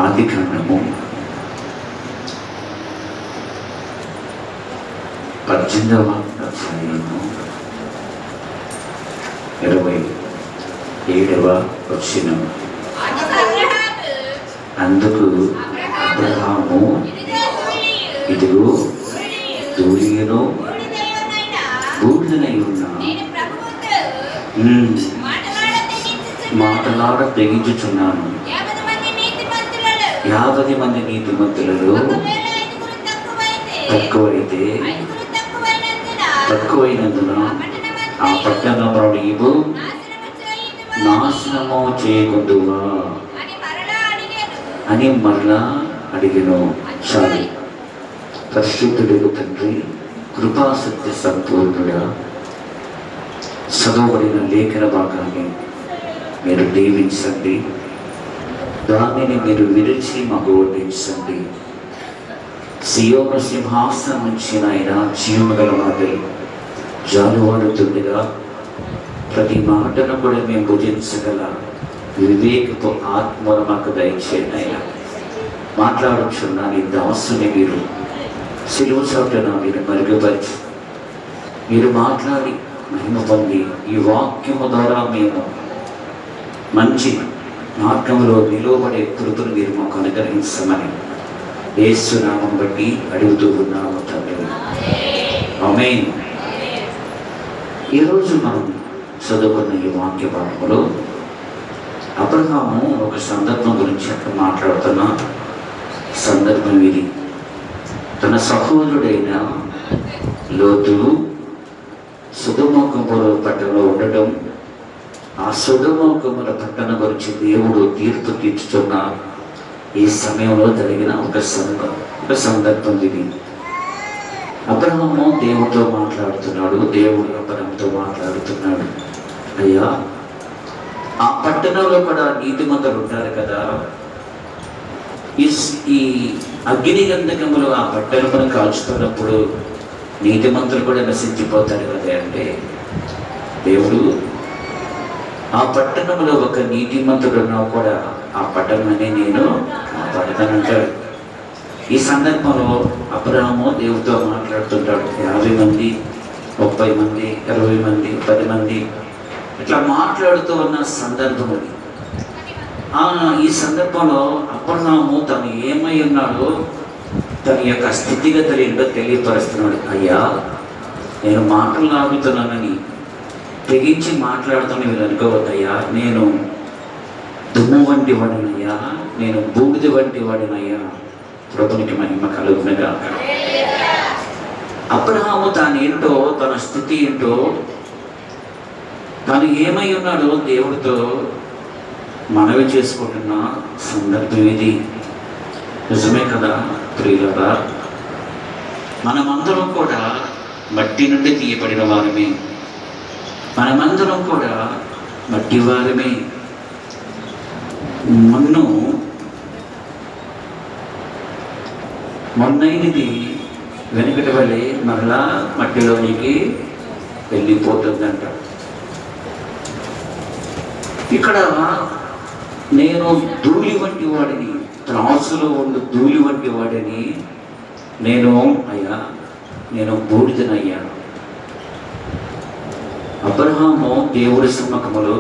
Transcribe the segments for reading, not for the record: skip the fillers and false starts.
ఆదికాండము 18వ అధ్యాయము 27వ వచనం. అందుకు అబ్రహాము, ఇదిగో ధూళియును బూడిదనై ఉన్న మాటలాడ తెగించుచున్నాను. 50 మంది నీతిమంతులలో తక్కువైనందున ఆ పట్టణంలో నీవు నాశనము చేయకుందువా అని మరలా అడిగెను. చాలు. పరిశుద్ధుడు తండ్రి, కృపాసక్తి సంపూర్ణుడా, చదవబడిన లేఖన భాగాన్ని మీరు దీవించండి, దానిని మీరు విరిచి మాకు వడ్డించండి. సియోను సింహాసనం నుంచి ఆయన జీవము గల మాదిరి జాలువాడుతుండగా ప్రతి మాటను కూడా మేము భుజించగల వివేకపు ఆత్మను మాకు దయచేయండి. ఆయన మాట్లాడుచున్నాను దాసుని మీరు సిలువ చోటున మీరు మరుగుపరిచి మీరు మాట్లాడి మహిమ పొంది ఈ వాక్యము ద్వారా మేము మంచి మార్గంలో నిలువబడే కృపను మీరు మాకు అనుగ్రహించమని యేసు నామం బట్టి అడుగుతూ ఉన్నాము తండ్రి. ఆమేన్. ఈరోజు మనం చదువుకున్న ఈ వాక్య భాగంలో అబ్రహాము ఒక సందర్భం గురించి అక్కడ మాట్లాడుతున్న సందర్భం ఇది. తన సహోదరుడైన లోతు సొదొమ గొమొర్రా పట్టణంలో ఉండటం, ఆ సొదొమ గొమొర్రా పట్టణం గురించి దేవుడు తీర్పు తీర్చుతున్న ఈ సమయంలో జరిగిన ఒక సందర్భం ఇది. అబ్రహాము దేవుడితో మాట్లాడుతున్నాడు. దేవుడు అబ్రహాముతో మాట్లాడుతున్నాడు, అయ్యా ఆ పట్టణంలో కూడా నీతిమంతులు ఉంటారు కదా, ఈ అగ్ని గంధకములు ఆ పట్టణమును కాల్చుతున్నప్పుడు నీతిమంతులు కూడా నశించిపోతారు కదా అంటే, దేవుడు ఆ పట్టణంలో ఒక నీతిమంతుడున్నా కూడా ఆ పట్టణాన్ని నేను కాపాడతానంటాడు. ఈ సందర్భంలో అబ్రహాము దేవుడితో మాట్లాడుతుంటాడు. 50 మంది, 30 మంది, 20 మంది, 10 మంది ఇట్లా మాట్లాడుతూ ఉన్న సందర్భం అది. ఈ సందర్భంలో అబ్రహాము తను ఏమై ఉన్నాడో, తన యొక్క స్థితిగతులు ఏంటో తెలియపరుస్తున్నాడు. అయ్యా నేను మాటలు ఆగుతున్నానని తెగించి మాట్లాడుతాను మీరు అనుకోవద్దయ్యా, నేను దుమ్ము వంటి వాడినయ్యా, నేను బూడిద వంటి వాడినయ్యా. ప్రభునికి మహిమ కలుగునగా. అబ్రహాము తానేంటో, తన స్థితి ఏంటో, తను ఏమై ఉన్నాడో దేవుడితో మనవి చేసుకుంటున్న సందర్భం ఇది. నిజమే కదా ప్రియులారా, మనమందరం కూడా మట్టి నుండి తీయబడిన వారమే, మనమందరం కూడా మట్టి వారమే. మొన్నైనది వెనుకటి వలె మరలా మట్టిలోనికి వెళ్ళిపోతుందంట. ఇక్కడ నేను ధూళి వంటి వాడిని, త్రాసులో ఉండు ధూళి వంటి వాడిని నేను, అయ్యా నేను బూడిదనయ్యా. అబ్రహాము దేవుడి సమ్మకములో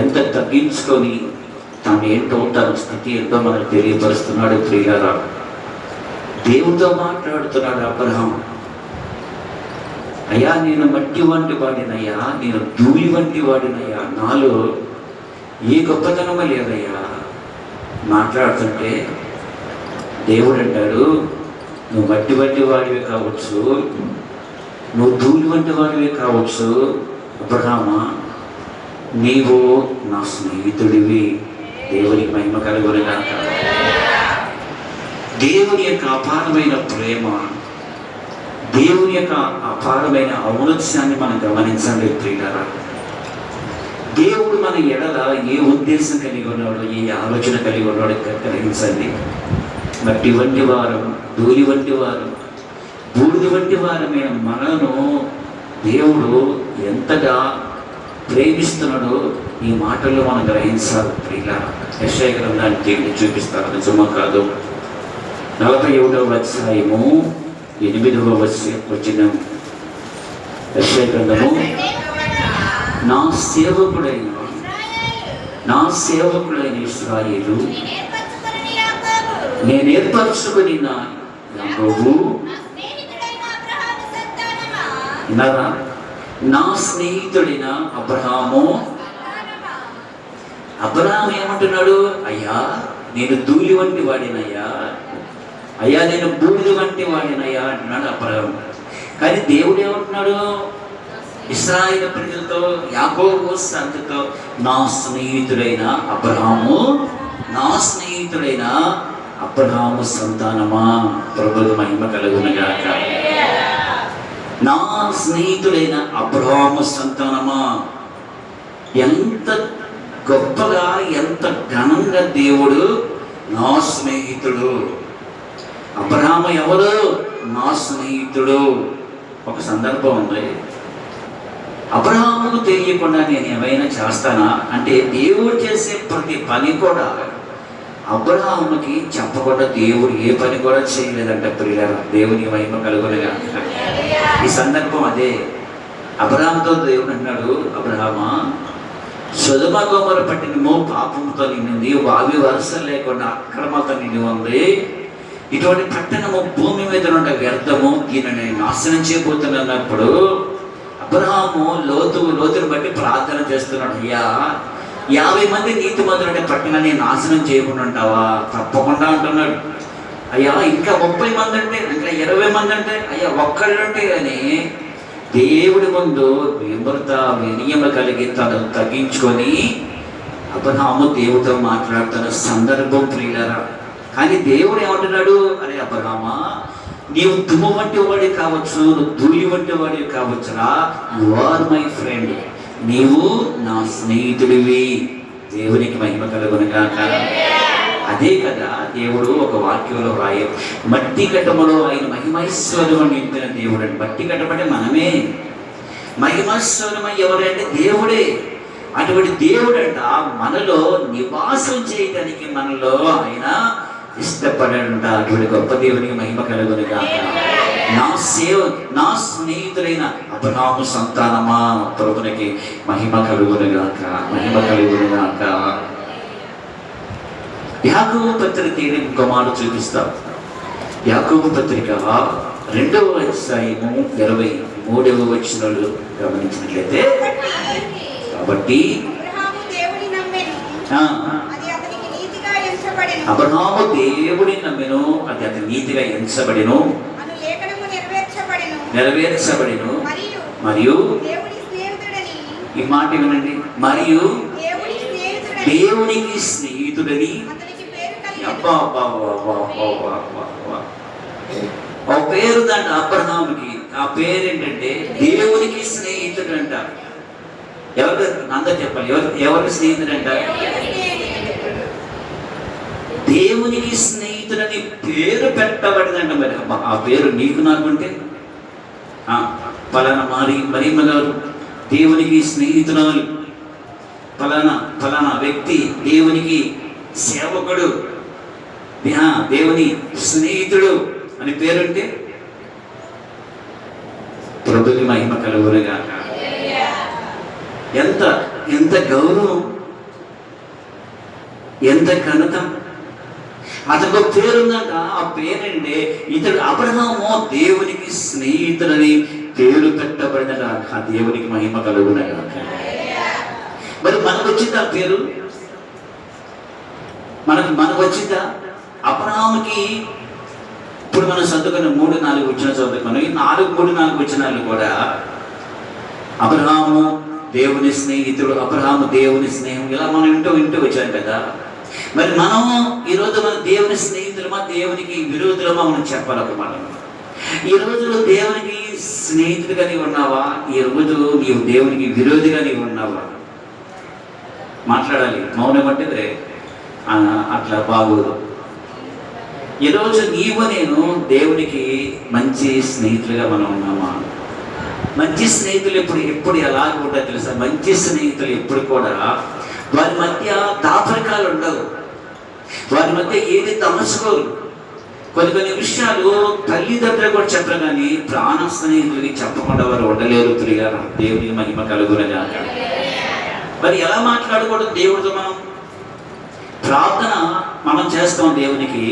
ఎంత తగ్గించుకొని తానేంటో, తన స్థితి ఏంటో మనకు తెలియపరుస్తున్నాడు. ప్రియులారా, దేవుడితో మాట్లాడుతున్నాడు అబ్రహాం. అయ్యా నేను మట్టి వంటి వాడినయ్యా, నేను ధూళి వంటి వాడినయ్యా, నాలో ఏ గొప్పతనమో లేదయ్యా. మాట్లాడుతుంటే దేవుడు అంటాడు, నువ్వు మట్టి వంటి వాడివి కావచ్చు, నువ్వు ధూళి వంటి వాడివి కావచ్చు, అబ్రహామా నీవు నా స్నేహితుడివి. దేవునికి మహిమ కలుగునుగాక. దేవుని యొక్క అపారమైన ప్రేమ, దేవుని యొక్క అపారమైన ఔన్నత్యాన్ని మనం గమనించండి ప్రియులారా. దేవుడు మన ఎడల ఏ ఉద్దేశం కలిగి ఉన్నాడో, ఏ ఆలోచన కలిగి ఉన్నాడో గ్రహించండి. మట్టి వంటి వారు, ధూళి వంటి వారు, బూడిద వంటి వారమైన మనను దేవుడు ఎంతగా ప్రేమిస్తున్నాడో ఈ మాటల్లో మనం గ్రహించాలి ప్రియుల. యెషయా గ్రంథాన్ని దేవుడు చూపిస్తారు, నిజమో కాదు. 41వ అధ్యాయము 8వ వచనం. యెషయా గ్రంథము, నా సేవకుడైన ఇశ్రాయేలు, నేను ఏర్పరచుకుని యాకోబు, నా స్నేహితుడైన అబ్రహాము. అబ్రహాం ఏమంటున్నాడు? అయ్యా నేను ధూళి వంటి వాడినయ్యా, అయ్యా నేను బూడిద వంటి వాడినయ్యా అంటున్నాడు అబ్రహాం. కానీ దేవుడు ఏమంటున్నాడు? ఇశ్రాయేలు ప్రజలతో, యాకోబు సంతతితో, నా స్నేహితుడైన అబ్రహాము, నా స్నేహితుడైన అబ్రహాము సంతానమా, ప్రభువుకు మహిమ కలుగునుగాక. నా స్నేహితుడైన అబ్రహాము సంతానమా. ఎంత గొప్పగా, ఎంత ఘనంగా దేవుడు నా స్నేహితుడు. అబ్రహాము ఎవరు? నా స్నేహితుడు. ఒక సందర్భం ఉంది, అబ్రహాముకు తెలియకుండా నేను ఏమైనా చేస్తానా అంటే, దేవుడు చేసే ప్రతి పని కూడా అబ్రహాముకి చెప్పకుండా దేవుడు ఏ పని కూడా చేయలేదంట ప్రియులారా. దేవుని మహిమ కలుగునుగాక. ఈ సందర్భం అదే. అబ్రహాముతో దేవుడు అన్నాడు, అబ్రహామా, సొదొమ గొమొర్రా పట్టణము పాపంతో నిండింది, వావి వరుసలు లేకుండా అక్రమాలతో నిండి ఉంది. ఇటువంటి పట్టణము భూమి మీద ఉన్న వ్యర్థము, దీనిని నాశనం చేయబోతున్నప్పుడు అబ్రహాము లోతును బట్టి ప్రార్థన చేస్తున్నాడు. అయ్యా 50 మంది నీతిమంతులు ఉండే పట్టణాన్ని నాశనం చేయకుండా ఉంటావా? తప్పకుండా అంటున్నాడు. అయ్యా ఇంకా 30 మంది అంటే, ఇంకా 20 మంది అంటే, అయ్యా ఒక్కళ్ళు ఉంటే. కానీ దేవుడి ముందు వినయము కలిగి తను తగ్గించుకొని అబ్రహాము దేవుడితో మాట్లాడుతున్న సందర్భం ప్రియులారా. కానీ దేవుడు ఏమంటున్నాడు? అరే అబ్రహామా, నీవు దుమ్ము వంటి వాడి కావచ్చు, ధూళి వంటి వాడి కావచ్చురా, యు ఆర్ మై ఫ్రెండ్, నీవు నా స్నేహితుడివి. దేవునికి మహిమ కలుగునుగాక. అదే కదా దేవుడు ఒక వాక్యంలో రాయ, మట్టి కట్టములో ఆయన మహిమైశ్వర్యము నింపిన దేవుడు అని. మట్టి కట్టమంటే మనమే. మహిమైశ్వర్యమై ఎవరంటే దేవుడే. అటువంటి దేవుడు అంట మనలో నివాసం చేయడానికి మనలో ఆయన ఇష్టపడంట. అటువంటి గొప్ప దేవునికి మహిమ కలుగునుగాక. నా స్నేహితులైన అబ్రహాము సంతానమా, ప్రభునికి మహిమ కలుగునుగాక, మహిమ కలుగునుగాక. యాకోబు పత్రిక ఇంకో మాట చూపిస్తాం. యాకోబు పత్రిక 2వ అధ్యాయము 23వ వచనంలో గమనించినట్లయితే, కాబట్టి అబ్రహాము దేవుడిని నమ్మెను, అది అతని నీతిగా ఎంచబడెను, నెరవేర్చబడెను. మరియు ఈ మాట వినండి, మరియు దేవునికి స్నేహితుడని. ఒక పేరు దంట అబ్రహాముకి. ఆ పేరు ఏంటంటే దేవునికి స్నేహితుడు అంట. ఎవరు అందరూ చెప్పాలి, ఎవరికి స్నేహితుడు అంట? దేవునికి స్నేహితుడని పేరు పెట్టబడిందంట. మరి ఆ పేరు నీకు నాకుంటే, పలానా మరియమ్మ గారు దేవునికి స్నేహితురాలు, ఫలానా వ్యక్తి దేవునికి సేవకుడు, దేవుని స్నేహితుడు అని పేరుంటే ప్రభువుకి మహిమ కలుగునుగాక. ఎంత గౌరవం, ఎంత ఘనత. అతనికి ఒక పేరుందంట. ఆ పేరంటే ఇతడు అబ్రహాము దేవునికి స్నేహితుడని పేరు పెట్టబడిందట. ఆ దేవునికి మహిమ కలుగునుగాక. మరి మనకు వచ్చిందా పేరు? మనకు వచ్చిందా? అబ్రహాముకి ఇప్పుడు మనం చదువుకున్న 3-4 వచనాలు చదువుకున్నాం. ఈ 4-3-4 వచనాలు కూడా అబ్రహాము దేవుని స్నేహితుడు, అబ్రహాము దేవుని స్నేహం, ఇలా మనం వింటూ వచ్చాం కదా. మరి మనం ఈరోజు మన దేవుని స్నేహితులమా, దేవునికి విరోధులమా మనం చెప్పాలి. ఒక మాట, ఈ రోజులో దేవునికి స్నేహితుడిగా నీవు ఉన్నావా? ఈ రోజు నీవు దేవునికి విరోధిగా నీవు ఉన్నావా? మాట్లాడాలి. మౌనం అంటే అట్లా బాగోదు. ఈరోజు నీవు నేను దేవునికి మంచి స్నేహితులుగా మనం ఉన్నామా? మంచి స్నేహితులు ఎప్పుడు ఎలా ఉంటారు తెలుసా? మంచి స్నేహితులు ఎప్పుడు కూడా వారి మధ్య దాపరికాలు ఉండవు, వారి మధ్య ఏది తమసుకోరు. కొన్ని విషయాలు తల్లిదండ్రులు కూడా చెప్పరు, కానీ ప్రాణ స్నేహితులకి చెప్పకుండా వారు ఉండలేరు. తిరిగారు. దేవునికి మహిమ కలుగునగా. మరి ఎలా మాట్లాడకూడదు దేవుడితో? ప్రార్థన మనం చేస్తాం దేవునికి.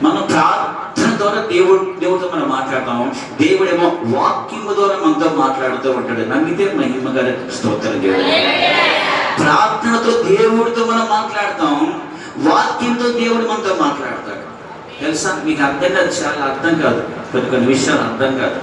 మనం ప్రార్థన ద్వారా దేవుడితో మనం మాట్లాడతాం. దేవుడేమో వాక్యము ద్వారా మనతో మాట్లాడుతూ ఉంటాడు. నమ్మితే మహిమ గారి స్తోత్రం దేవుడు. ప్రార్థనతో దేవుడితో మనం మాట్లాడతాం, వాక్యంతో దేవుడు మనతో మాట్లాడతాడు. తెలుసా? మీకు అర్థం కాదు, చాలా అర్థం కాదు, కొన్ని విషయాలు అర్థం కాదు.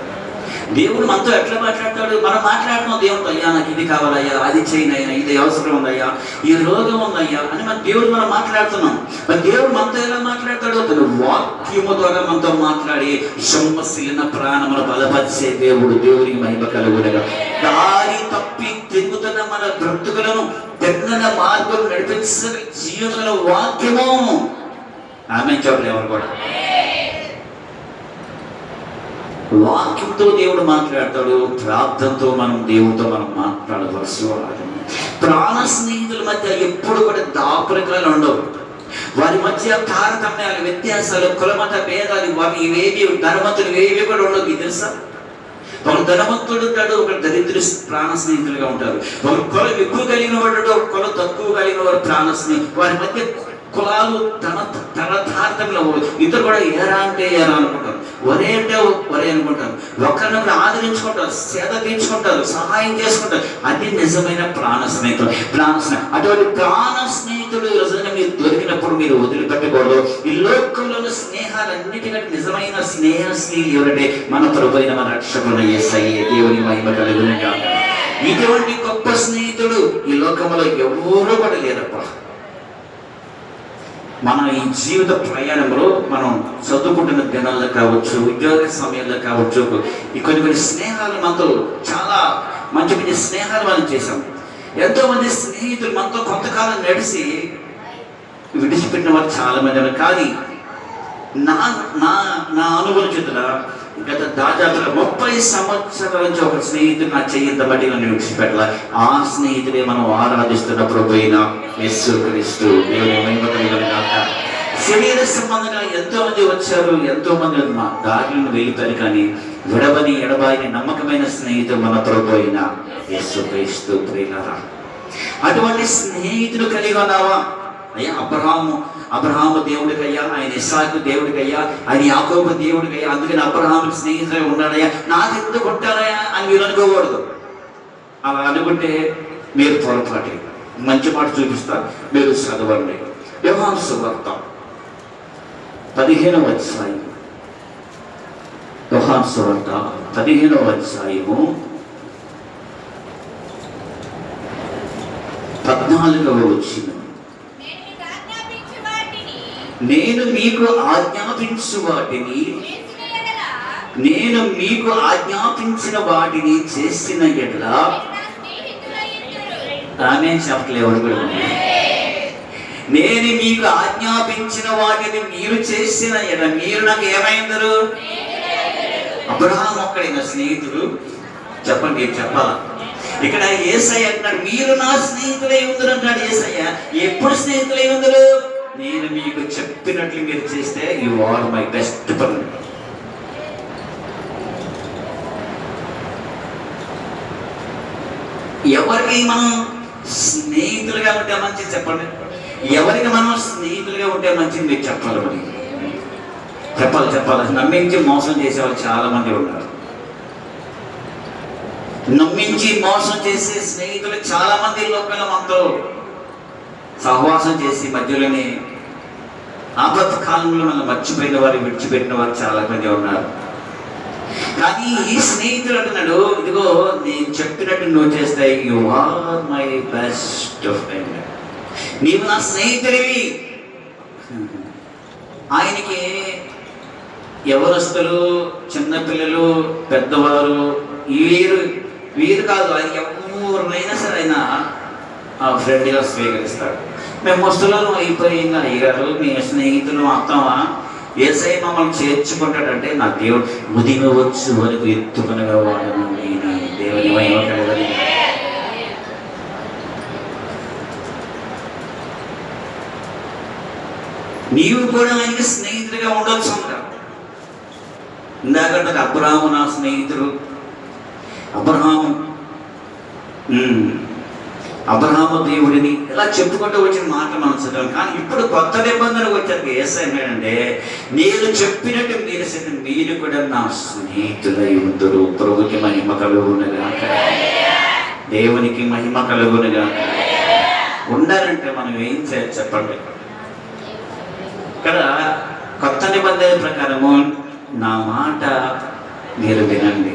దేవుడు మనతో ఎట్లా మాట్లాడతాడు? మనం మాట్లాడుతున్నాం దేవుడితో. అయ్యా నాకు ఇది కావాలయ్యా, అది చేయనయ్యా, ఇది అవసరం ఉందయ్యా, ఈ రోగం ఉందయ్యా అని దేవుడు మనం మాట్లాడుతున్నాం. మరి దేవుడు మనతో ఎలా మాట్లాడతాడు? తన వాక్యము ద్వారా మనతో మాట్లాడి సొమ్మశీలిన ప్రాణములు బలపరిచే దేవుడు. దేవునికి మహిమ కలుగునగా. దారి తప్పి తిరుగుతున్న మన బ్రతుకులను తెన్నన మార్గం నడిపించే జీవన వాక్యము. ఆమె చెప్పలేదు ఎవరు కూడా. వాక్యంతో దేవుడు మాట్లాడతాడు, ప్రార్థనతో మనం దేవుడితో మనం మాట్లాడవలసి. ప్రాణ స్నేహితుల మధ్య ఎప్పుడు కూడా దాపరికాలు ఉండవు. వారి మధ్య తారతమ్యాలు, వ్యత్యాసాలు, కులమత భేదాలు ఇవేవి, ధనవంతులు ఇవేవి కూడా ఉండవు. ఇది తెలుసా? ఒక ధనవంతుడు ఉంటాడు, ఒక దరిద్ర ప్రాణ స్నేహితులుగా ఉంటారు. ఒక కులం ఎక్కువ కలిగిన వాడు, ఒక కులం తక్కువ కలిగిన వాడు ప్రాణ స్నేహితులు. వారి మధ్య కులాలు తన తారతమ్యంలో ఇద్దరు కూడా ఏరా అంటే ఏరా అనుకుంటారు, ఒరే అంటే ఒరే అనుకుంటారు, ఒకరినొకరు ఆదరించుకుంటారు, సేద తీర్చుకుంటారు, సహాయం చేసుకుంటారు. అది నిజమైన ప్రాణ స్నేహితుడు. అటువంటి ప్రాణ స్నేహితుడు రోజున మీరు దొరికినప్పుడు మీరు వదిలిపెట్టకూడదు. ఈ లోకంలోని స్నేహాలన్నిటికంటే నిజమైన స్నేహితులు ఎవరంటే మన ప్రభువైన మన రక్షకుడు యేసయ్య. దేవుని మహిమ కలుగునుగా. ఇటువంటి గొప్ప స్నేహితుడు ఈ లోకంలో ఎవరూ కూడా లేరప్ప. మన ఈ జీవిత ప్రయాణంలో మనం చదువుకుంటున్న దినాల్లో కావచ్చు, ఉద్యోగ సమయంలో కావచ్చు, ఈ కొన్ని స్నేహాలు మనతో చాలా మంచి స్నేహాలు మనం చేశాం. ఎంతో మంది స్నేహితులు మనతో కొంతకాలం నడిచి విడిచిపెట్టిన వారు చాలా మంది ఉన్నారు. కానీ నా నా నా అనుభవం చేతుల గత దాదాపుగా 30 సంవత్సరాల నుంచి ఒక స్నేహితుడు నా చెయ్యంత బట్టి నన్ను విడిచిపెట్టాల. ఆ స్నేహితుడే మనం ఆరాధిస్తున్న ప్రభువైన యేసుక్రీస్తు. శరీర సంబంధంగా ఎంతో మంది వచ్చారు, ఎంతో మంది మా దారిని వెళ్ళిపోయారు, కానీ విడవని ఎడబాయిని నమ్మకమైన స్నేహితుడు మన ప్రభువైన యేసుక్రీస్తు. ప్రియులారా, అటువంటి స్నేహితుడు కలిగి ఉన్నావా? అయ్యా అబ్రహాము దేవుడికయ్యా, ఆయన ఇస్సాకు దేవుడికయ్యా, ఆయన యాకోబు దేవుడికయ్యా, అందుకని అబ్రహాముకి స్నేహితుడే ఉన్నాడయ్యా, నాకు ఎందుకు కొట్టారయ్యా అని మీరు అనుకోకూడదు. అలా అనుకుంటే మీరు పొరపాటు. మంచి మాట చూపిస్తారు, మీరు చదవండి. యోహాను సువార్త 15వ అధ్యాయం. యోహాను సువార్త 15వ అధ్యాయము 14వ వచనం. నేను మీకు ఆజ్ఞాపించు వాటిని, నేను మీకు ఆజ్ఞాపించిన వాటిని చేసిన ఎడల. ఆమె చెప్పలేవు కూడా. నేను మీకు ఆజ్ఞాపించిన వాటిని మీరు చేసిన ఎడల మీరు నాకు ఏమైందరు? అబ్రహాము ఒక్కడైన స్నేహితుడు. చెప్పండి, ఏం చెప్పాలా? ఇక్కడ యేసయ్య అంటాడు, మీరు నా స్నేహితులై ఉందరు అంటాడు యేసయ్య. ఎప్పుడు స్నేహితులై ఉందరు? నేను మీకు చెప్పినట్లు మీరు చేస్తే you are my best friend. ఎవరికి మనం స్నేహితులుగా ఉంటే మంచిది చెప్పండి. ఎవరికి మనం స్నేహితులుగా ఉంటే మంచిది మీరు చెప్పాలి. మరి చెప్పాలి. నమ్మించి మోసం చేసేవాళ్ళు చాలా మంది ఉన్నారు. నమ్మించి మోసం చేసే స్నేహితులు చాలా మంది లోకంలో మనతో సహవాసం చేసి మధ్యలోనే ఆపత్ కాలంలో మనం మర్చిపోయిన వారు, విడిచిపెట్టిన వారు చాలా మంది ఉన్నారు. కానీ ఈ స్నేహితుడు అంటున్నాడు, ఇదిగో నేను చెప్పినట్టు నువ్వు చేస్తే you are my best friend. నీవు నా స్నేహితుడివి. ఆయనకి యవనస్తులు, చిన్నపిల్లలు, పెద్దవారు వీరు కాదు, ఆయన ఎవరైనా సరే ఆయన ఫ్రెండ్గా స్వీకరిస్తాడు. మేము ముసలను అయిపోయింది, అయ్యారు మీ స్నేహితులు అత్తమా, యేసయ్య మమ్మల్ని చేర్చుకుంటాడంటే నా దేవుడు ముదిమి వచ్చు వరకు ఎత్తుకునగా వాడను నేను. దేవుని మహిమ కలుగును. నీవు కూడా ఆయనకి స్నేహితుడిగా ఉండొచ్చు అంటారు. ఇందాక అబ్రహాము నా స్నేహితుడు, అబ్రహాము దేవుడిని ఇలా చెప్పుకుంటూ వచ్చిన మాట మనం చదివాం. కానీ ఇప్పుడు కొత్త నిబంధనకు వచ్చాక ఏసైనాడంటే, నేను చెప్పినట్టు మీరు కూడా నా స్నేహితులై ఉందరు. ప్రభుకి మహిమ కలుగునుగాక, దేవునికి మహిమ కలుగునుగాక. ఉండాలంటే మనం ఏం చేయాలి చెప్పండి? ఇక్కడ కొత్త నిబంధన ప్రకారము నా మాట మీరు వినండి,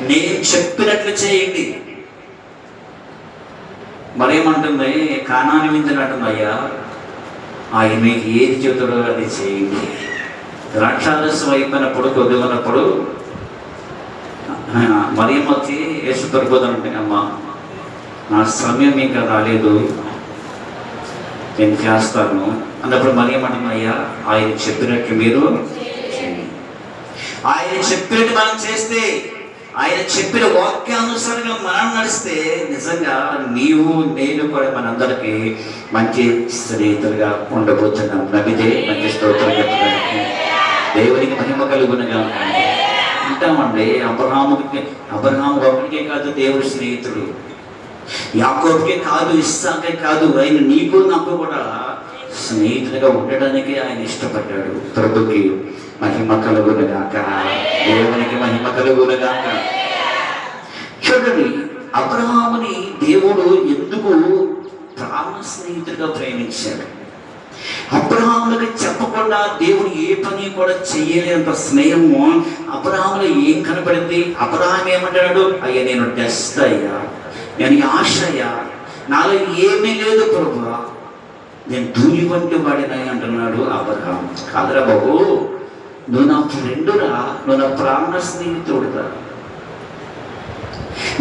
నేను చెప్పినట్లు చేయండి. మరేమంటుంది? కానాని విందునంటుంది, అయ్యా ఆయన మీకు ఏది చెబుతాడో అది చేయండి. ద్రాక్షారసం అయిపోయినప్పుడు కొద్దిగున్నప్పుడు మరియమ్మ వచ్చి యేసు పడిపోతానంటే, అమ్మా నా సమయం ఇంకా రాలేదు, నేను చేస్తాను అన్నప్పుడు మరియమ్మ, అయ్యా ఆయన చెప్పినట్టు మీరు చేయండి. ఆయన చెప్పినట్టు మనం చేస్తే, ఆయన చెప్పిన వాక్యానుసారంగా మనం నడిస్తే నిజంగా నీవు నేను కూడా మనందరికీ మంచి స్నేహితులుగా ఉండబోతున్నాం. నమ్మితే మంచి స్తోత్రం చెప్పడానికి దేవునికి మహిమ కలుగునుగా. అంటామండి, అబ్రహాము ఒకరికే కాదు దేవుడి స్నేహితుడు, యాకోబుకే కాదు, ఇస్సాకే కాదు, ఆయన నీకు నాకు కూడా స్నేహితుడిగా ఉండడానికి ఆయన ఇష్టపడ్డాడు. ప్రభుకి మహిమ కలుగునుగాక, దేవునికి మహిమ కలుగునుగాక. చూడండి, అబ్రహాముని దేవుడు ఎందుకు ప్రాణ స్నేహితుడిగా ప్రేమించాడు? అబ్రహాములకు చెప్పకుండా దేవుడు ఏ పని కూడా చేయలేనంత స్నేహము అబ్రహాములో ఏం కనపడింది? అబ్రహాం ఏమంటాడు? అయ్యా నేను టెస్ట్ అయ్యా, నేను ఆశ అయ్యా, నాలో ఏమీ లేదు ప్రభువా, నేను ధూళి వంటి వాడినై అంటున్నాడు అబ్రహాం. కాదురా బాబు, నువ్వు నా ఫ్రెండురా, నువ్వు నా ప్రాణ స్నేహితుడురా,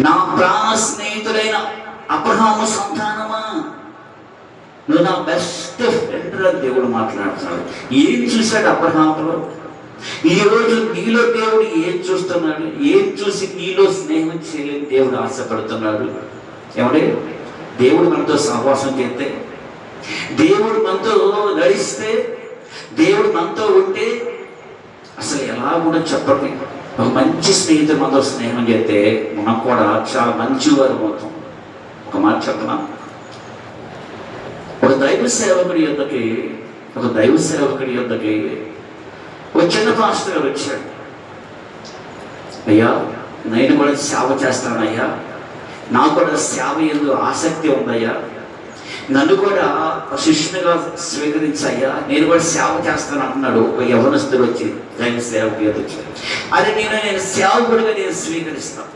నా ప్రాణ స్నేహితుడైన అబ్రహాము సంతానమా, నువ్వు నా బెస్ట్ ఫ్రెండ్ రా దేవుడు మాట్లాడుతున్నాడు. ఏం చూశాడు అబ్రహాములో? ఈరోజు నీలో దేవుడు ఏం చూస్తున్నాడు? ఏం చూసి నీలో స్నేహం చేయలేని దేవుడు ఆశపడుతున్నాడు? ఏమంటే, దేవుడు మనతో సహవాసం చేస్తే, దేవుడు మనతో నడిస్తే, దేవుడు మనతో ఉంటే అసలు ఎలా కూడా చెప్పండి. ఒక మంచి స్నేహితుడు మనతో స్నేహం చేస్తే మనం కూడా చాలా మంచి వారు అవుతాం. ఒక మాట చెప్పనా? ఒక దైవ సేవకుడి యొద్దకి ఒక చిన్న పాస్టర్ గారు వచ్చాడు. అయ్యా నేను కూడా సేవ చేస్తానయ్యా, నాకు కూడా సేవ ఎందు ఆసక్తి ఉందయ్యా, నన్ను కూడా శిష్యునిగా స్వీకరించయ్యా, నేను కూడా సేవ చేస్తాను అంటున్నాడు. ఒక యవనస్తుడు వచ్చి దైవ సేవకుడి వచ్చాడు. అదే నేను సేవకుడిగా నేను స్వీకరిస్తాను,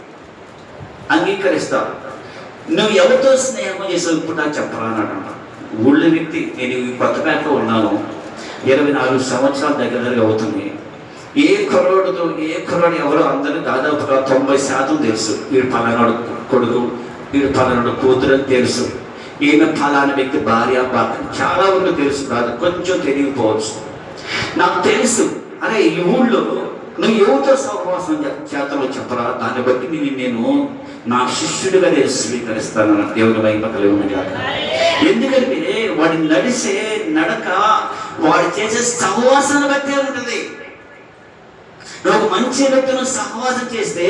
అంగీకరిస్తాను. నువ్వు ఎవరితో స్నేహం చేసావు ఇప్పుడు నాకు చెప్పరా అన్నాడు. ఊళ్ళో వ్యక్తి, నేను ఈ కొత్తపేటలో ఉన్నాను, 24 సంవత్సరాల దగ్గర అవుతుంది. ఏ కుర్రోడు ఎవరో అందరూ దాదాపుగా 90% తెలుసు. వీడు పలానాడు కొడుకు, వీడు పలానాడు కూతురు అని తెలుసు. ఈమె ఫలానా వ్యక్తి భార్య భర్త చాలా వరకు తెలుసు, కాదు కొంచెం తెలియకపోవచ్చు. నాకు తెలుసు. అరే ఈ ఊళ్ళో నువ్వు ఎవరితో సహవాసం చేతలో చెప్పరా, దాన్ని బట్టి నేను నా శిష్యుడిగా నేను స్వీకరిస్తాను. దేవుని మహిమ కలుగునుగాక. ఎందుకంటే వాడి నడిచే నడక, వాడు చేసే సహవాసాన్ని బట్టే ఉంటుంది. నువ్వు మంచి వ్యక్తులను సహవాసం చేస్తే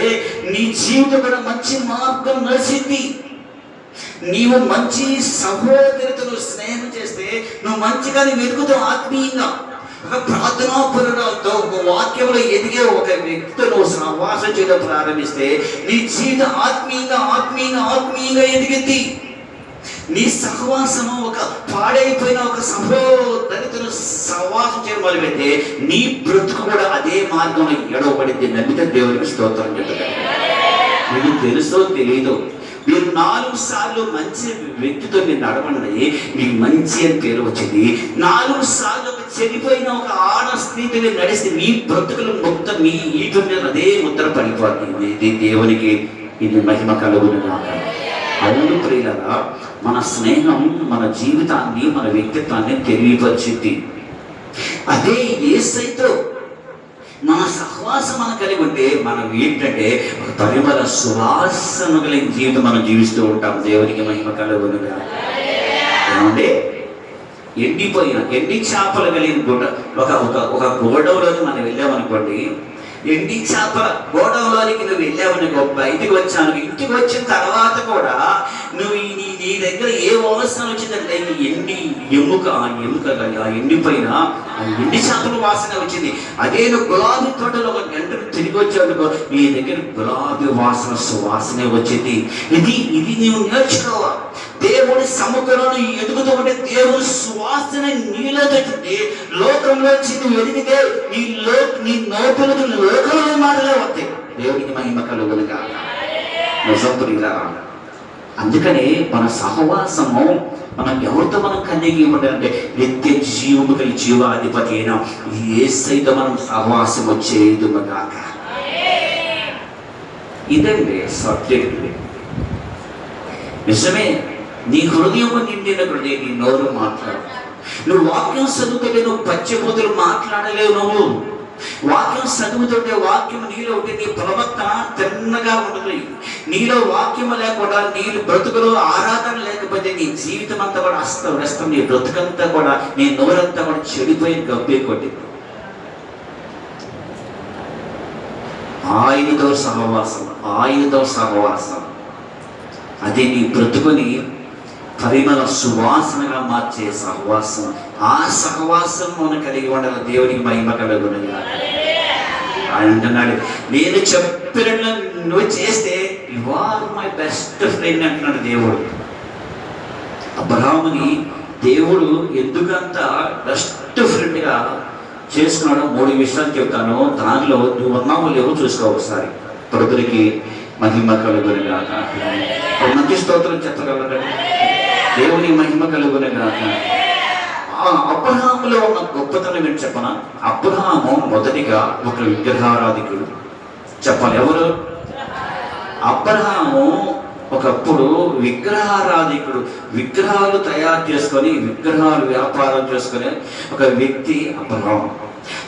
నీ జీవితం కూడా మంచి మార్గం నడిచింది. నీవు మంచి సహోదరుతో స్నేహం చేస్తే నువ్వు మంచిగా వెతుకుతావు. ఆత్మీయంగా ఒక ప్రార్థనాపరులతో ఒక వాక్యంలో ఎదిగే ఒక వ్యక్తితో నువ్వు సహవాసం చేయడం ప్రారంభిస్తే నీ జీవితం ఆత్మీయంగా ఎదిగింది. నీ సహవాసము ఒక పాడైపోయిన ఒక సహోదరితో సహవాసం చేయడం మొదలుపెడితే నీ బ్రతుకు కూడా అదే మార్గంలో ఎడవబడింది. నమ్మితే దేవునికి స్తోత్రం చెప్తాడు. నీకు తెలుసో తెలీదో, మీరు 4 సార్లు మంచి వ్యక్తితో మీరు నడవండి, మీకు మంచి అని పేరు వచ్చింది. 4 సార్లు ఒక చెడిపోయిన ఒక ఆడ స్త్రీతో మీరు నడిస్తే మీ బ్రతుకులు మొత్తం మీ ఈట మీద అదే ముద్ర పడిపోతుంది. ఇది దేవునికి ఇది మహిమ కలుగునుగాక. అవును ప్రియులారా, మన స్నేహం మన జీవితాన్ని, మన వ్యక్తిత్వాన్ని తెలియపరిచింది. అదే యేసయ్యతో మన సహవాసం మనం కలిగి ఉంటే మనం ఏంటంటే ఒక పరిమళ సువాసన కలిగిన జీవితం మనం జీవిస్తూ ఉంటాం. దేవునికి మహిమ కలుగునుగా. ఏమంటే ఎండి చేపలు కలిగిన ఒక గోడౌన్లోకి మనం వెళ్ళామనుకోండి, ఎండి చేపల గోడౌన్లోనికి నువ్వు వెళ్ళావనుకో, బయటికి వచ్చాను, ఇంటికి వచ్చిన తర్వాత కూడా నువ్వు నీ దగ్గర ఏ వాసన వచ్చిందంటే ఆ ఎండిపోయిన ఆ ఎండి చేపల వాసన వచ్చింది. అదే నువ్వు గులాబీ తోటలో ఒక గంటను తిరిగి వచ్చావునుకో, నీ దగ్గర గులాబీ వాసన సువాసనే వచ్చింది. ఇది నీవు నేర్చుకోవాలి. దేవుడి సముఖంలో ఎదుగుతూ ఉంటే దేవుడి సువాసన నీలో తెచ్చింది. లోకంలో నువ్వు ఎదిగితే నీ నోటులకు లోకంలో మాటలే వస్తాయి. దేవుడికి మహిమ కలుగునుగా. అందుకనే మన సహవాసము మనం ఎవరితో మనం కలిగి ఉండాలంటే నిత్య జీవము కలిగి జీవాధిపతి అయినా యేసయ్యతో మనం సహవాసము చేయుదుముగాక. ఇదండి సబ్జెక్ట్. నిజమే, నీ హృదయం నిండిన హృదయం, నీ నోరు మాట్లాడు. నువ్వు వాక్యం చదువుతుంటే నువ్వు పచ్చబోతులు మాట్లాడలేవు. నువ్వు వాక్యం చదువుతుంటే వాక్యం నీలో ఉంటే నీ ప్రవర్తన తిన్నగా ఉండదు. నీలో వాక్యము లేకుండా నీళ్ళు బ్రతుకులో ఆరాధన లేకపోతే నీ జీవితం అంతా కూడా అస్తవ్యస్తం. నీ బ్రతుకంతా కూడా నీ నోరంతా కూడా చెడిపోయి గబ్బే కొట్టింది. ఆయనతో సహవాసం అది నీ బ్రతుకుని పరిమళ సువాసనగా మార్చే సహవాసం. ఆ సహవాసం మనం కలిగి ఉండాలి. దేవునికి మహిమ కలుగునుగా. ఆయన అంటున్నాడు, నేను చెప్పినట్లు నువ్వు చేస్తే you are my best friend అంటున్నాడు దేవుడు. అబ్రహాముని దేవుడు ఎందుకంత బెస్ట్ ఫ్రెండ్గా చేసుకున్నాడో 3 విషయాలు చెప్తాను. దానిలో నువ్వు ఉన్నావు లేవో చూసుకో ఒకసారి. ప్రభువునికి మహిమ కలుగునుగా. మంచి స్తోత్రం చెప్పగలరు. దేవుని మహిమ కలుగునుగా. అబ్రహాములో ఉన్న గొప్పతనం ఏంటి చెప్పనా? అబ్రహాము మొదటిగా ఒక విగ్రహారాధికుడు. చెప్పాలి ఎవరు? అబ్రహాము ఒకప్పుడు విగ్రహారాధికుడు. విగ్రహాలు తయారు చేసుకొని విగ్రహాలు వ్యాపారం చేసుకునే ఒక వ్యక్తి అబ్రహాము.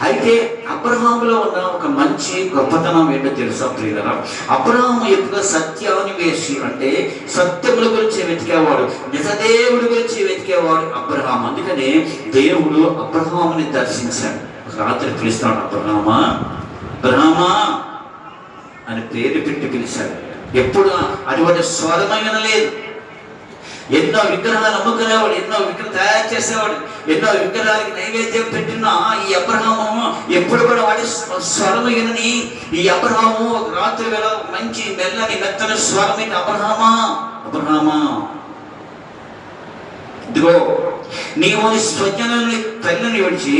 అయితే అబ్రహాములో ఉన్న ఒక మంచి గొప్పతనం ఏంటో తెలుసా ప్రియులారా? అబ్రహాము ఎప్పుడు సత్యాన్వేషి, అంటే సత్యముల గురించి వెతికేవాడు, నిజదేవుడి గురించి వెతికేవాడు అబ్రహాము. అందుకనే దేవుడు అబ్రహాముని దర్శించాడు. రాత్రి పిలుస్తాడు, అబ్రహామా అని పేరు పెట్టి పిలిచాడు. ఎప్పుడు అటువంటి స్వరమైన లేదు. ఎన్నో విగ్రహాలు అమ్ముకునేవాడు, ఎన్నో విగ్రహం తయారు చేసేవాడు, ఎన్నో విగ్రహాలకి నైవేద్యం పెట్టిన ఈ అబ్రహాము ఎప్పుడు కూడా వాడి స్వరము వినని ఈ అబ్రహాము ఒక రాత్రి వేళ మంచి మెల్లని మెత్తని స్వరమైన అబ్రహామా ఇదిగో నీవు స్వజనుని తల్లిని విడిచి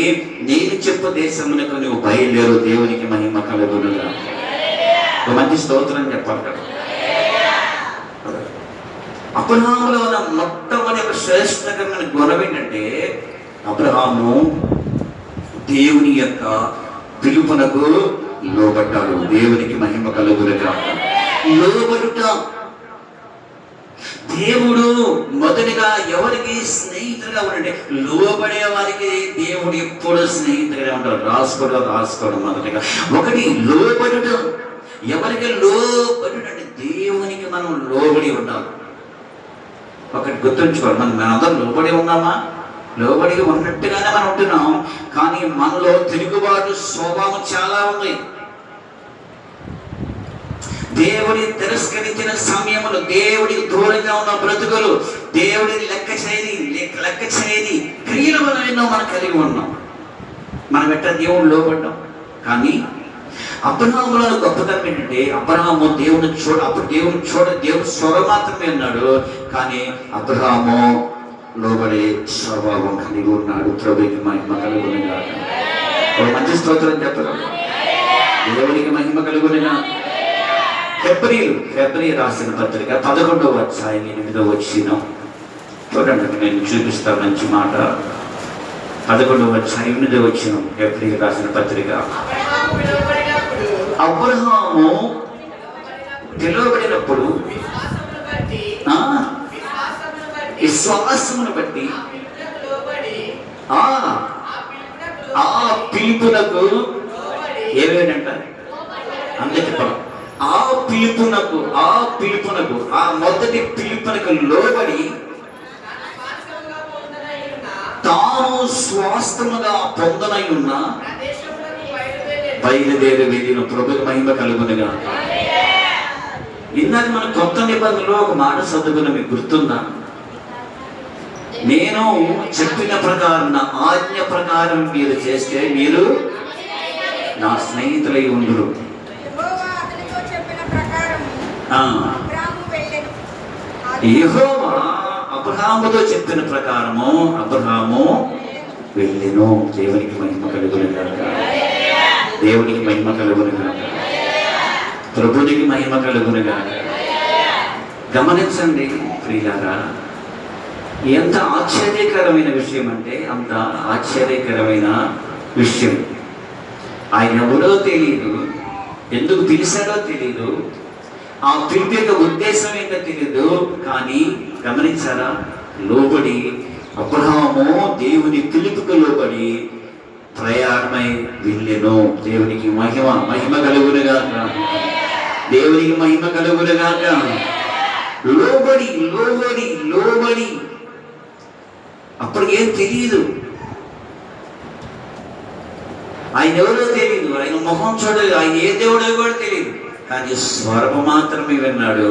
నేను చెప్పు దేశమునకు నువ్వు బయలుదేరు. దేవునికి మహిమ కలుగునుగా. ఒక మంచి స్తోత్రం చెప్పాలి కదా. అబ్రహాములో ఉన్న మొట్టమొదటి శ్రేష్టకరమైన గుణం ఏంటంటే అబ్రహాము దేవుని యొక్క పిలుపునకు లోబడ్డాడు. దేవునికి మహిమ కలుగునుగా. లోబడుట. దేవుడు మొదటిగా ఎవరికి స్నేహితుడిగా ఉండే? లోబడే వారికి దేవుడు ఎప్పుడు స్నేహితుడిగా ఉంటాడు. రాసుకోవడం మొదటిగా. ఒకటి లోబడుట. ఎవరికి లోబడుట అంటే దేవునికి మనం లోబడి ఉండాలి. ఒకటి గుర్తుంచుకోవాలి, మనందరం లోబడి ఉన్నామా? లోబడి ఉన్నట్టుగానే మనం ఉంటున్నాం, కానీ మనలో తిరుగుబాటు స్వభావం చాలా ఉంది. దేవుడి తిరస్కరించిన సమయంలో, దేవుడికి దూరంగా ఉన్న బ్రతుకులు, దేవుడిని లెక్క చేయని క్రియలు మనం ఎన్నో మనం కలిగి ఉన్నాం. మనం ఎట్లా దేవుడు లోబడ్డాం. కానీ అబ్రహాములో గొప్పతనం ఏంటంటే అబ్రహాము దేవుడు దేవుడు స్వరం మాత్రమే ఉన్నాడు, కానీ అబ్రహాము లోబడే స్వభావం కలిగి ఉన్నాడు. ప్రభువుకి మహిమ కలుగునుగా. ఒక మంచి స్తోత్రం చెప్పగలరు. దేవునికి మహిమ కలుగునుగా. ఫిబ్రవరి రాసిన పత్రిక 11వ అధ్యాయం 8వ వచనం చూడండి. నేను చూపిస్తాను మంచి మాట. 11వ అధ్యాయం 8వ వచనం ఫిబ్రవరి రాసిన పత్రిక. అబ్రహాము పిలువబడినప్పుడు విశ్వాసమును బట్టి ఆ పిలుపునకు ఏమేంటంట అంతే చెప్పడం. ఆ పిలుపునకు ఆ మొదటి పిలుపునకు లోబడి తాను స్వాస్థముగా పొందనై ఉన్న బయలుదేరి వెళ్ళిన ప్రభుకి మహిమ కలుగునుగా. ఇందాక మన కొత్త నిబంధనలో ఒక మాట చదువుకున్న మీకు గుర్తుందా? నేను చెప్పిన ప్రకారం, నా ఆజ్ఞ ప్రకారం మీరు చేస్తే మీరు నా స్నేహితులై ఉండురు. యెహోవా అబ్రహాముతో చెప్పిన ప్రకారము అబ్రహాము వెళ్ళెను. దేవునికి మహిమ కలుగునుగాక. దేవునికి మహిమ కలుగునుగాక. ప్రభునికి మహిమ కలుగునుగాక. గమనించండి ప్రియులారా, ఎంత ఆశ్చర్యకరమైన విషయం అంటే అంత ఆశ్చర్యకరమైన విషయం. ఆయన ఎవరో తెలియదు, ఎందుకు పిలిచాడో తెలియదు, ఆ పిలుపు యొక్క ఉద్దేశం ఏంటో తెలియదు. కానీ గమనించారా, లోబడి అబ్రహాము దేవుని పిలుపుకు లోబడి ప్రయాణమై వెళ్ళెను. దేవునికి మహిమ కలుగునుగాక. దేవునికి మహిమ కలుగునుగాక. లోబడి లోబడి లోబడి అప్పటికేం తెలియదు, ఆయన ఎవరో తెలియదు, ఆయన మొహం చూడలేదు, ఆయన ఏ దేవుడో కూడా తెలియదు. కానీ స్వరము మాత్రమే విన్నాడు.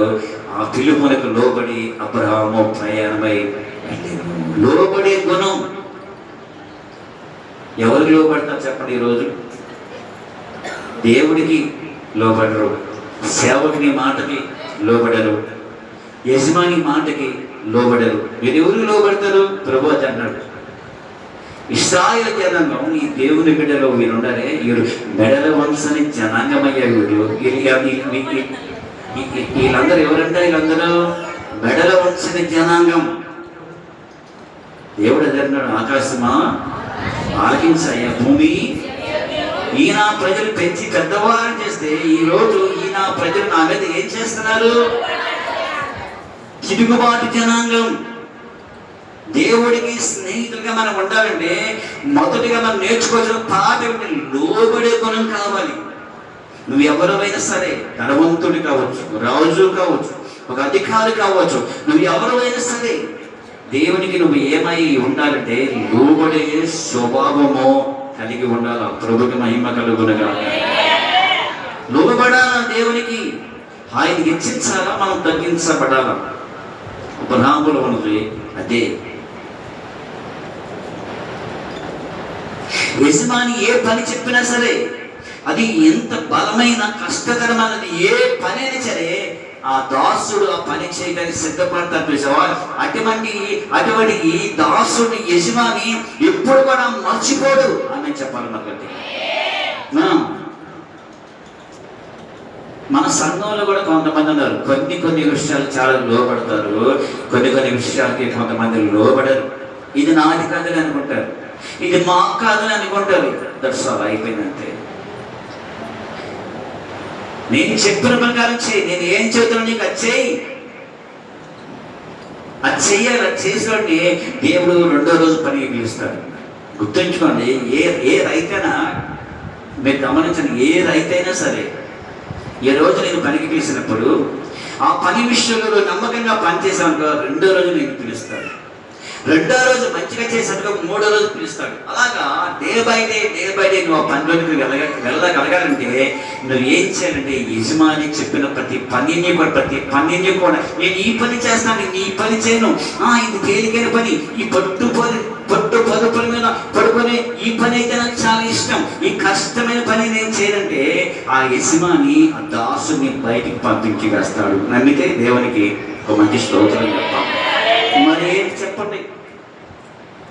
ఆ పిలుపునకు లోబడి అబ్రహాము ప్రయాణమై వెళ్ళాడు. లోబడే గుణం ఎవరికి లోబడతారు చెప్పండి? ఈరోజు దేవుడికి లోబడరు, సేవకుని మాటకి లోబడరు, యజమాని మాటకి లోబడరు. మీరు ఎవరికి లోబడతారు? ప్రభు అన్నాడు, ఇశ్రాయేలు జనాంగం ఈ దేవుని బిడ్డలో వీరుండారే, వీరు మెడల వంశని జనాంగమయ్యారు. వీళ్ళందరూ ఎవరంటే వీళ్ళందరూ మెడల వంశని జనాంగం. దేవుడు అన్నాడు, ఆకాశమా ఆలకించాయ, భూమి ఈయన ప్రజలు పెంచి పెద్దవారు చేస్తే ఈరోజు ఈయన ప్రజలు నా మీద ఏం చేస్తున్నారు? చిరుగుబాటు జనాంగం. దేవుడికి స్నేహితులుగా మనం ఉండాలంటే మొదటిగా మనం నేర్చుకోవాల్సిన పాట ఏమిటి? లోబడే గుణం కావాలి. నువ్వు ఎవరైనా సరే, ధనవంతుడు కావచ్చు, రాజు కావచ్చు, ఒక అధికారి కావచ్చు, నువ్వు ఎవరైనా సరే దేవునికి నువ్వు ఏమై ఉండాలంటే లోబడే స్వభావము కలిగి ఉండాలి. ప్రభుకి మహిమ కలుగునుగా. లోబడాలా దేవునికి, ఆయనకి హెచ్చించాలా, మనం తగ్గించబడాలా. అబ్రహాములో ఉన్నది అదే. యజమాని ఏ పని చెప్పినా సరే, అది ఎంత బలమైన కష్టకరమైనది ఏ పని అయినా సరే, ఆ దాసుడు ఆ పని చేయడానికి సిద్ధపడతారు. చూసావా? అటువంటి ఈ దాసుడి యజమాని ఎప్పుడు కూడా మర్చిపోడు అని చెప్పాలి. మనకి మన సంఘంలో కూడా కొంతమంది ఉన్నారు, కొన్ని విషయాలు చాలా లోబడతారు, కొన్ని విషయాలకి కొంతమంది లోబడరు. ఇది నాది కాదని అనుకుంటారు, ఇది మాకు కాదని అనుకుంటారు. దట్స్ ఆల్, అయిపోయిందంటే. నేను చెప్పిన ప్రకారం చేయి, నేను ఏం చెబుతున్నా నీకు అది చేయి, అది చెయ్యాలి. అది చేసినోడిని దేవుడు రెండో రోజు పనికి పిలుస్తాడు. గుర్తుంచుకోండి, ఏ రైతైనా మీరు గమనించండి, ఏ రైతైనా సరే ఈ రోజు నేను పనికి పిలిచినప్పుడు ఆ పని విషయంలో నమ్మకంగా పనిచేసానుకో, రెండో రోజు నేను పిలుస్తాడు. రెండో రోజు మంచిగా చేసానుకో, మూడో రోజు పిలుస్తాడు. అలాగా డే బై డే నువ్వు ఆ పనిలోకి వెళ్ళగలగాలంటే నువ్వు ఏం చేయాలంటే, యజమాని చెప్పిన ప్రతి పనిని కూడా నేను ఈ పని చేస్తాను, నేను ఈ పని చేయను, ఇది తేలికైన పని, ఈ పట్టు పొదుపుల మీద పడుకునే ఈ పని అయితే నాకు చాలా ఇష్టం, ఈ కష్టమైన పని నేను చేయనంటే ఆ యజమాని ఆ దాసుని బయటికి పంపించి వేస్తాడు. నమ్మితే దేవునికి ఒక మంచి స్తోత్రం చెప్పాలి. మరి ఏంటి చెప్పండి?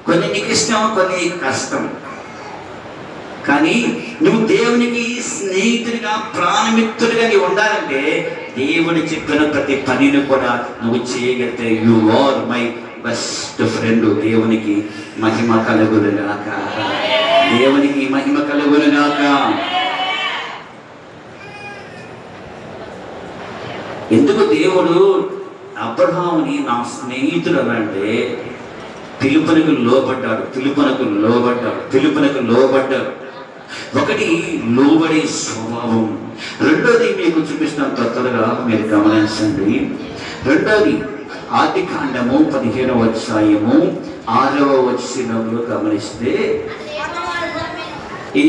కొన్ని నీకు ఇష్టం, కొన్ని నీకు కష్టం. కానీ నువ్వు దేవునికి స్నేహితుడిగా, ప్రాణమిత్రుడిగా నీవు ఉండాలంటే దేవుడు చెప్పిన ప్రతి పనిని కూడా నువ్వు చేయగలిగితే you are my best friend. దేవునికి మహిమ కలుగునుగాక. దేవునికి మహిమ కలుగునుగాక. ఎందుకు దేవుడు అబ్రహాముని నా స్నేహితుడు అనంటే పిలుపునకు లోబడ్డాడు. ఒకటి లోబడే స్వభావం. రెండోది మీకు చూపిస్తాను త్వరగా, మీరు గమనించండి. రెండోది ఆదికాండము 15వ అధ్యాయము 6వ వచనంలో గమనిస్తే ఏం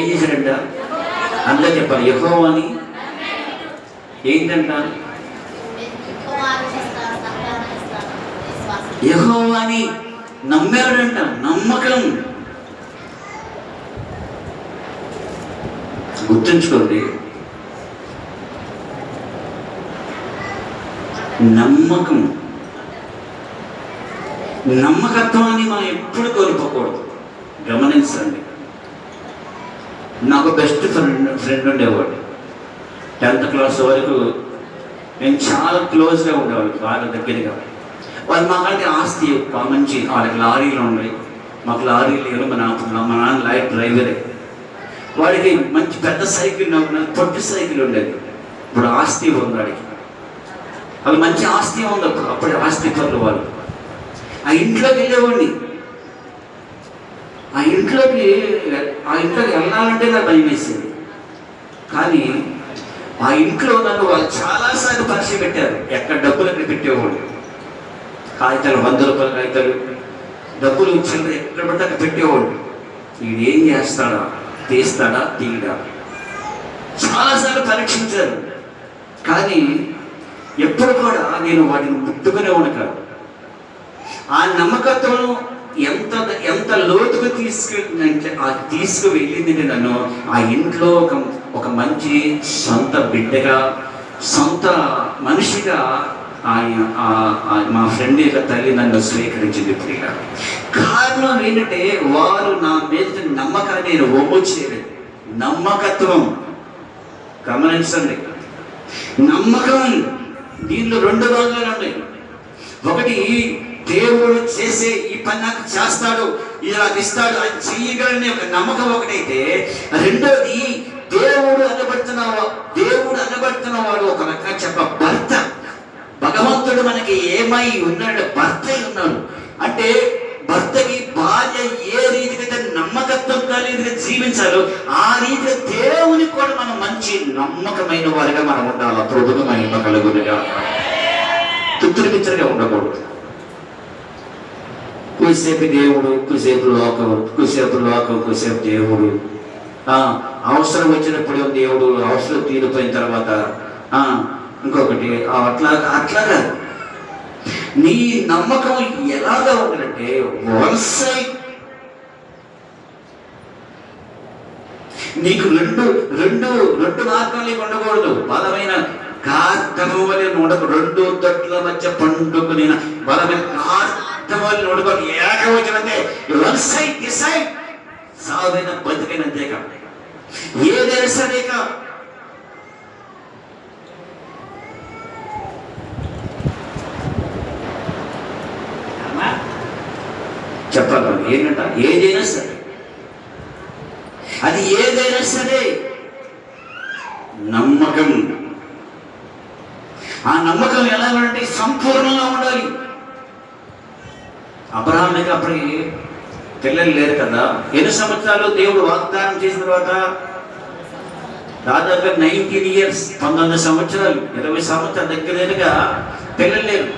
చేశాడంట? అందరూ చెప్పాలి, యెహోవాని ఏంటంట? యెహోవాని నమ్మాడంట. నమ్మకం. గుర్తుంచుకోండి, నమ్మకం, నమ్మకత్వాన్ని మనం ఎప్పుడు కోల్పోకూడదు. గమనించండి. నాకు బెస్ట్ ఫ్రెండ్ ఉండేవాడు. 10th క్లాస్ వరకు నేను చాలా క్లోజ్గా ఉండేవాడు, బాగా దగ్గరగా. వాళ్ళు మాకంటే ఆస్తి మంచి, వాళ్ళకి లారీలు ఉన్నాయి, మాకు లారీలు లేవు. మా నాన్న లారీ డ్రైవరే. వాడికి మంచి పెద్ద సైకిల్, పొట్టి సైకిల్ ఉండేది. ఇప్పుడు ఆస్తి ఉంది వాడికి. వాళ్ళు మంచి ఆస్తి ఉంది అప్పుడు ఆస్తి పనులు. వాళ్ళు ఆ ఇంట్లోకి వెళ్ళేవాడిని. ఆ ఇంట్లోకి వెళ్ళాలంటే నాకు భయం వేసేది. కానీ ఆ ఇంట్లో నన్ను వాళ్ళు చాలాసార్లు పరీక్ష పెట్టారు. ఎక్కడ డబ్బులు అక్కడ పెట్టేవాళ్ళు. కాగితాలు, 100 రూపాయల కాగితాలు, డబ్బులు చిల్లర ఎక్కడ పడితే అక్కడ పెట్టేవాళ్ళు. వీడు ఏం చేస్తాడా, తీస్తాడా, తీయడా, చాలాసార్లు పరీక్షించారు. కానీ ఎప్పుడు కూడా నేను వాటిని ముట్టుకునే కాదు. ఆ నమ్మకత్వం ఎంత లోతుకు తీసుకువెళ్ళింది నన్ను. ఆ ఇంట్లో ఒక మంచి సొంత బిడ్డగా, సొంత మనిషిగా మా ఫ్రెండ్ యొక్క తల్లి నన్ను స్వీకరించింది. ఇప్పుడు కారణం ఏంటంటే వారు నా మీద నమ్మకాన్ని నేను ఒమ్ము చేయలేదు. నమ్మకత్వం. గమనించండి, నమ్మకం. దీనిలో 2 భాగాలు ఉన్నాయి. ఒకటి, దేవుడు చేసే ఈ పని నాకు చేస్తాడు, ఇది నాకు ఇస్తాడు, అది చేయగలని ఒక నమ్మకం ఒకటైతే, రెండోది దేవుడు అనబడుతున్న వాడు ఒక రకంగా భర్త. భగవంతుడు మనకి ఏమై ఉన్నాడు? భర్త ఉన్నాడు. అంటే భర్తకి భార్య ఏ రీతికైతే నమ్మకత్వం కలిగిన జీవించాలో ఆ రీతిగా దేవునికి కూడా మనం మంచి నమ్మకమైన వారిగా మనం ఉండాలి. ప్రభువుకు మహిమ కలుగునుగా. తుత్తురికిచ్చరిగా ఉండకూడదు. కొద్దిసేపు దేవుడు, కొద్దిసేపు లోకం, కొద్దిసేపు దేవుడు. అవసరం వచ్చినప్పుడు దేవుడు, అవసరం తీరిపోయిన తర్వాత ఇంకొకటి. అట్లాగా నీ నమ్మకం ఎలాగా ఉండాలంటే వన్ సైడ్. నీకు రెండు మార్గాలు ఉండకూడదు. బలమైన కార్తము వలె ఉండకూడదు. 2 తట్ల మధ్య పండుకుని బలమైన కార్తము వలె ఉండకూడదు. ఏకవచనంటే వన్ సైడ్, డిసైడ్. సాధైన బతికైనంతే కాదు, ఏదైనా సరే కాదు. చెప్పాలి ఏంటంట? ఏదైనా సరే, అది ఏదైనా సరే నమ్మకం. ఆ నమ్మకం ఎలా ఉంటే సంపూర్ణంగా ఉండాలి. అబ్రహాముకి అప్పటికి పిల్లలు లేరు కదా. 8 సంవత్సరాలు దేవుడు వాగ్దానం చేసిన తర్వాత దాదాపుగా 19 years, 19 సంవత్సరాలు, 20 సంవత్సరాల దగ్గరగా పిల్లలు లేరు.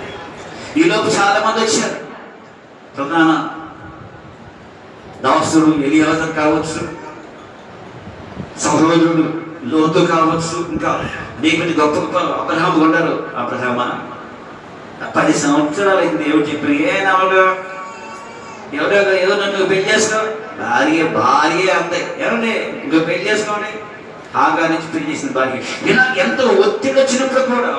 ఈలోపు చాలా మంది వచ్చారు. ప్రధాన దాసుడు ఎలియాజరు కావచ్చు, సహోదరుడు లోతు కావచ్చు, ఇంకా అనేక గొప్ప గొప్ప అబ్రహాము ఉన్నారు. అబ్రహామా 10 సంవత్సరాలు అయింది. దేవుడు చెప్పి ఏదో నన్ను పెళ్లి చేసుకో, భార్య అంతే, ఏమండి ఇంకో పెళ్లి చేసుకోండి. ఆగా నుంచి పెళ్లి చేసిన భార్య. ఇలా ఎంతో ఒత్తిడి వచ్చినప్పుడు కూడా,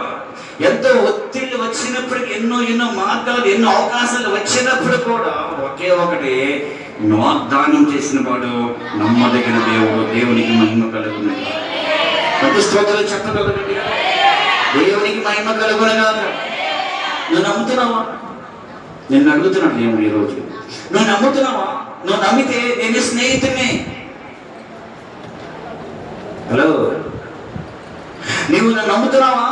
ఎంతో ఒత్తిళ్ళు వచ్చినప్పటికీ, ఎన్నో మార్గాలు, ఎన్నో అవకాశాలు వచ్చినప్పుడు కూడా ఒకే ఒకటి, వాగ్దానం చేసిన వాడు నమ్మదగిన దేవుడు. దేవునికి మహిమ కలుగును. ప్రతి స్తోత్రాలు చెప్పగలగండి. దేవునికి మహిమ కలుగునుగా. నువ్వు నమ్ముతున్నావా? నేను అడుగుతున్నాను దేవుడు ఈరోజు, నువ్వు నమ్ముతున్నావా? నువ్వు నమ్మితే నేను స్నేహితుడిని. హలో, నీవు నన్ను నమ్ముతున్నావా?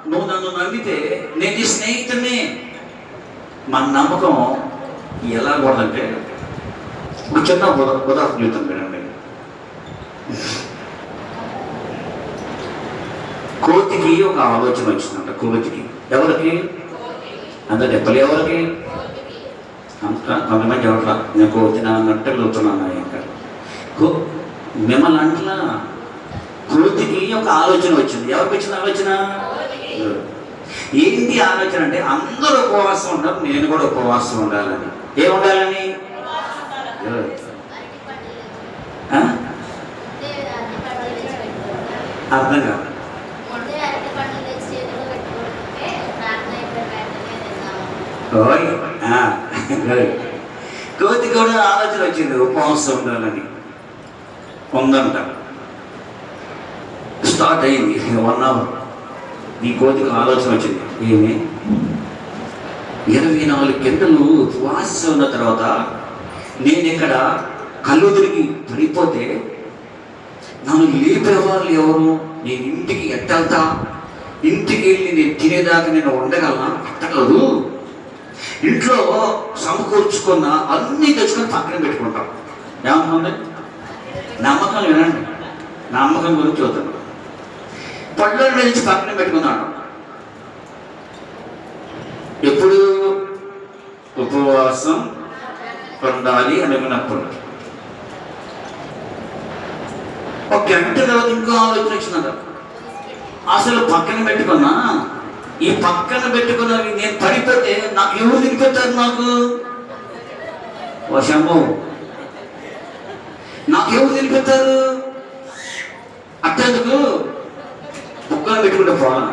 నువ్వు నన్ను నమ్మితే నేను స్నేహితుడిని. మన నమ్మకం ఎలా కూడదంటే ఒక చిన్న ఉదాహరణ చూద్దాం వినండి. కోతికి ఒక ఆలోచన వచ్చిందంట. కోతికి, ఎవరికి? అంత దెబ్బలు ఎవరికి? అంత కొంతమంది ఎవట్లా నేను కోతినా అన్నట్టు వెళ్తున్నాను. ఇంకా మిమ్మల్ని అంటలా. కోతికి ఒక ఆలోచన వచ్చింది. ఎవరికి వచ్చింది ఆలోచన? ఏంటి ఆలోచన అంటే అందరూ ఉపవాసం ఉంటారు, నేను కూడా ఉపవాసం ఉండాలని. ఏముండాలని? అర్థం కాదు. కోతి కూడా ఆలోచన వచ్చింది ఉపవాసం ఉండాలని. ఉందంట. స్టార్ట్ అయింది 1 hour. ఈ కోతికి ఆలోచన వచ్చింది. ఏమి 24 గంటలు ఉపవాసం ఉన్న తర్వాత నేను ఇక్కడ కళ్ళు తిరిగి పడిపోతే నన్ను లేపేవాళ్ళు ఎవరు? నేను ఇంటికి ఎట్టెళ్తా? ఇంటికి వెళ్ళి నేను తినేదాకా నేను ఉండగలనా? అట్టగలదు. ఇంట్లో సమకూర్చుకున్న అన్నీ తెచ్చుకొని పక్కన పెట్టుకుంటాం. ఏమన్నా నమ్మకం వినండి, నమ్మకం గురించి చూద్దాం. పళ్ళ నుంచి పక్కన పెట్టుకున్నాడు. ఎప్పుడు ఉపవాసం ఉండాలి అనుకున్నప్పుడు ఒక గంట తర్వాత ఇంకో ఆలోచన వచ్చిందట. అసలు పక్కన పెట్టుకున్నా, ఈ పక్కన పెట్టుకున్నవి నేను పడిపోతే నాకు ఎవరు తినిపెట్టారు? నాకు వశము, నాకు ఎవరు తినిపెట్టారు? అట్టేందుకు పక్కన పెట్టుకుంటే పోనా?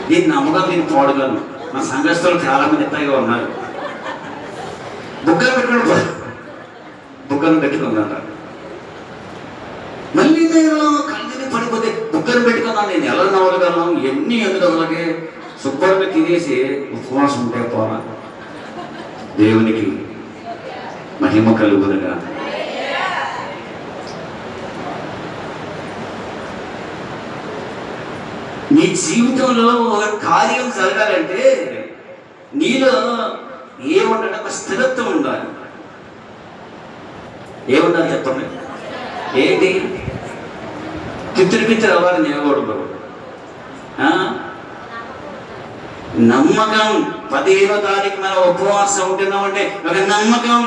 దీన్ని నమ్మకం నేను పోడగలను. మా సంఘస్థులు చాలా మంది ఎత్తగా ఉన్నారు. బుక్కలు పెట్టుకున్నాను. మళ్ళీ నేను కళ్ళని పడిపోతే బుక్కలు పెట్టుకున్నాను. నేను ఎలా నవ్వగలను? ఎన్ని ఎందుకు శుభ్రంగా తినేసి ఉపవాసం ఉంటే పోనా? దేవునికి మహిమ కలుగునుగా. నీ జీవితంలో ఒక కార్యం జరగాలంటే నీలో ఏముండాలి? ఒక స్థిరత్వం ఉండాలి. ఏముండాలి చెప్పండి? ఏంటి? పిత్తురు అవ్వాలి నేనకూడదు. నమ్మకం. 15వ తారీఖు మనం ఉపవాసం ఉంటున్నామంటే ఒక నమ్మకం.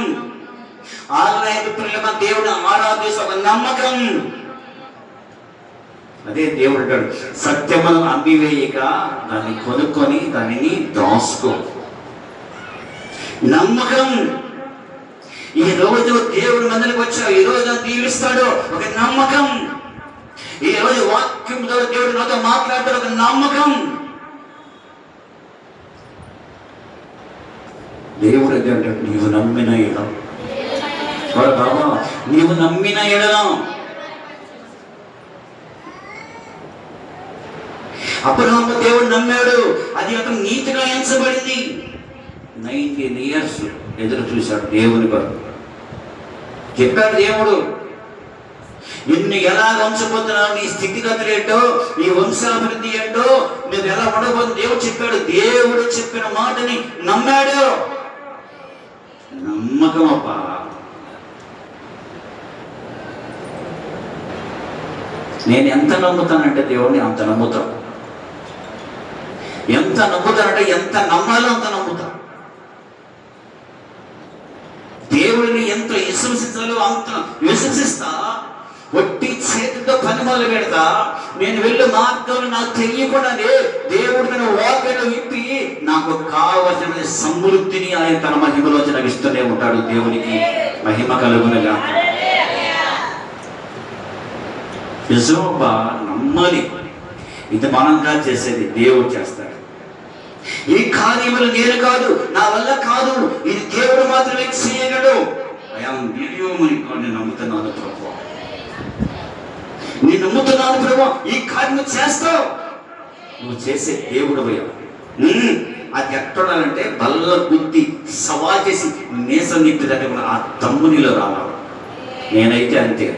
ఆలయ పిల్లల దేవుడు ఆరాధిస్తే ఒక నమ్మకం. అదే దేవుడు అంటాడు, సత్యమును అమ్మివేయక దాన్ని కొనుక్కొని దానిని దాసుకో. నమ్మకం. ఈ రోజు దేవుడు మందికి వచ్చావు, ఈ రోజు దీవిస్తాడు, ఒక నమ్మకం. ఈ రోజు వాక్యం ద్వారా దేవుడు నాతో మాట్లాడతాడు, ఒక నమ్మకం. దేవుడు అదే అంటాడు, నీవు నమ్మిన ఎడం బాబా, నీవు నమ్మిన ఎడలం. అబ్రహాము దేవుడు నమ్మాడు, అది అతను నీతిగా ఎంచబడింది. 19 years ఎదురు చూశాడు దేవుని కొరకు. చెప్పాడు దేవుడు, నిన్ను ఎలా వంచబోతున్నావు, నీ స్థితిగతులు ఏంటో, నీ వంశాభివృద్ధి ఏంటో, మీరు ఎలా ఉండబోతుంది దేవుడు చెప్పాడు. దేవుడు చెప్పిన మాటని నమ్మాడు. నమ్మకం అబ్బా. నేను ఎంత నమ్ముతానంటే దేవుడిని అంత నమ్ముతాను. ఎంత నమ్ముతానంటే ఎంత నమ్మాలో అంత నమ్ముతా. దేవుడిని ఎంత విశ్వసించాలో అంత విశ్వసిస్తా. ఒట్టి చేతితో పని మొదలు పెడతా. నేను వెళ్ళే మార్గంలో నాకు తెలియకుండానే దేవుడు తన వాక్యాలు విప్పి నాకు కావలసిన సమృద్ధిని ఆయన తన మహిమలో నాకు ఇస్తూనే ఉంటాడు. దేవునికి మహిమ కలుగునగా. నిజమబ్బా, నమ్మాలి. ఇది మనంగా చేసేది దేవుడు చేస్తాడు. ఈ కార్యములు నేను కాదు, నా వల్ల కాదు, ఇది దేవుడు మాత్రమే చేయగలడు. నేను నమ్ముతున్నాను ప్రభు, నేను నమ్ముతున్నాను ప్రభు, ఈ కార్యం చేస్తావు. నువ్వు చేసే దేవుడు భయం. అది ఎక్కడాలంటే బల్ల గుద్ది సవాల్ చేసి నేసం నిప్పి దగ్గర ఆ తమ్మునిలో రావాలి. నేనైతే అంతే.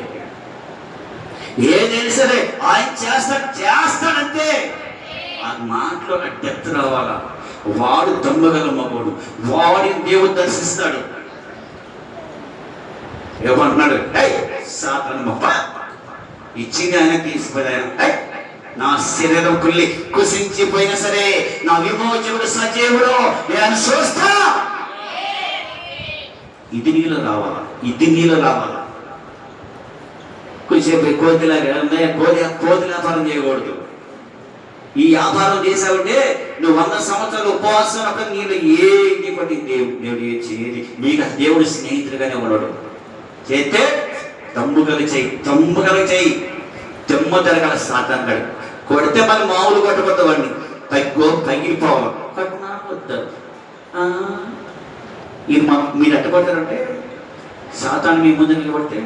ఏదైనా సరే ఆయన చేస్తాడంతే. ఆ మాటలో డెప్త్ రావాలా, వాడు దమ్మగల మగోడు, వాడిని దేవుడు దర్శిస్తాడు. ఏమంటున్నాడు? సాతాను ఇచ్చింది ఆయన తీసుకుపోయాను. నా శరీరం కుళ్ళి కుసించిపోయినా సరే నా విమోచకుడు సజీవుడు, నేను చూస్తా. ఇది నీలో రావాలా, ఇది నీలో రావాలా. కొంచెంసేపు కోతిలా కోతి వ్యాపారం చేయకూడదు. ఈ వ్యాపారం చేసావంటే నువ్వు 100 సంవత్సరాలు ఉపవాసం అక్కడ నీళ్ళు ఏది పట్టి దేవుడు చేయది. నీకు దేవుడు స్నేహితుడిగానే ఉన్నాడు. చేస్తే తమ్ముగల చెయ్యి తెమ్మ తిరగల సాతాను కొడితే మళ్ళీ మామూలు కొట్టబోద్దు, వాడిని తగ్గిపోవాలి. కొట్టినా వద్దు. ఇది మీరు ఎట్ట కొట్టారంటే సాతాను మీ ముందు నిలబడితే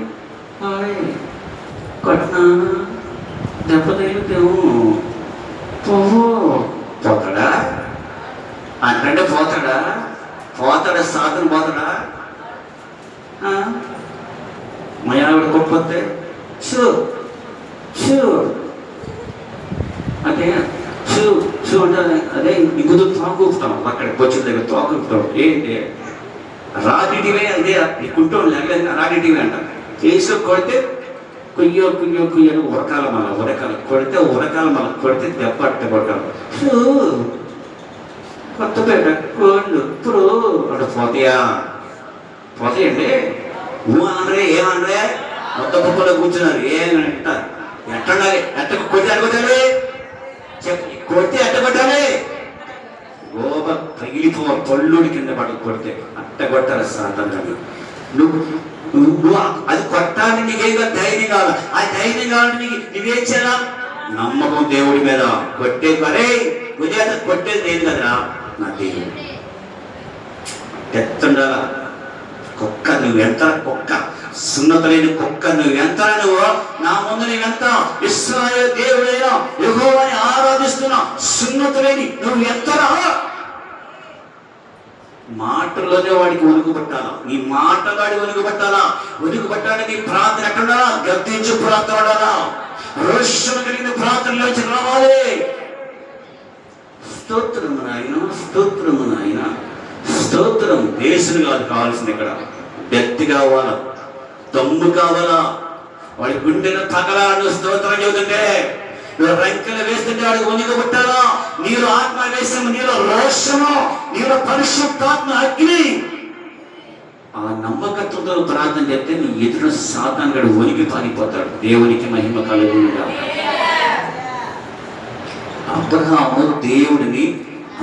కొట్టినా దెబ్బ తగిలితేమో పోతాడా అంటే పోతాడా సాధన పోతాడా? మయావిడ కొట్టిపోతే అంటే షూ అంటే అదే ఇంకొద్దు తోకూపుతాం, అక్కడ వచ్చిన దగ్గర తోకూపుతాం. ఏంటి రాడిటివే, అదే కుంటోళ్ళు రాడిటివే అంట. చేసి కొడితే కుయ్యో ఉరకాల కొడితే దెబ్బ అట్ట కొట్టాలి. కొత్తపేట కోళ్ళు ఇప్పుడు అటు పోతాయండి. ఏమనరే మొత్త కుప్పలో కూర్చున్నారు. ఏమంట ఎట్టుండాలి, ఎట్ట కొడితే అడగొట్టాలి, కొడితే ఎట్ట కొట్టాలి, గోబ పగిలిపోవాలి, పళ్ళుడి కింద పడి కొడితే అట్ట కొట్టాలి సాతాను. నువ్వు అది కొట్టాలని నీకేగా ధైర్యం కావాలి. ఆ ధైర్యం కావాలంటే నువ్వేం చేయాలా? నమ్మకం దేవుడి మీద. కొట్టేది మరే ఉదయం కొట్టేది లేదు కదరా నా దేవుడు. ఎత్తుండాలా కుక్క, నువ్వెంత కుక్క, సున్నత లేని కుక్క నువ్వెంత, నువ్వు నా ముందు నువ్వెంత ఇశ్రాయేలు దేవుడైనా యెహోవాని ఆరాధిస్తున్నా సున్నత లేని నువ్వెంతరా? మాటల్లోనే వాడికి వణుకు పట్టాలా, నీ మాటగాడి వణుకు పట్టాలా. వణుకు పట్టాలని నీ ప్రార్థన ఎక్కడా గద్దించు ప్రార్థన ఉండాలా, రోషం కలిగిన ప్రార్థనలోంచి రావాలి. స్తోత్రము నాయన, స్తోత్రం. దేశం కాదు కావాల్సింది, ఇక్కడ వ్యక్తి కావాలా, తమ్ము కావాలా. వాడి గుండెను తగలాను స్తోత్రం చెబుతుంటే, నువ్వు రంకెలు వేస్తుంటే వాడికి వణుకు పట్టాలా. నీలో ఆత్మ వేసము, నీలో రోషము, నీలో పరిశుద్ధాత్మ అగ్ని. ఆ నమ్మకత్వంతో ప్రార్థన చేస్తే నీ ఎదురు సాతాను గడు వణికి పారిపోతాడు. దేవునికి మహిమ కలుగునుగా. అబ్రహాము దేవుడిని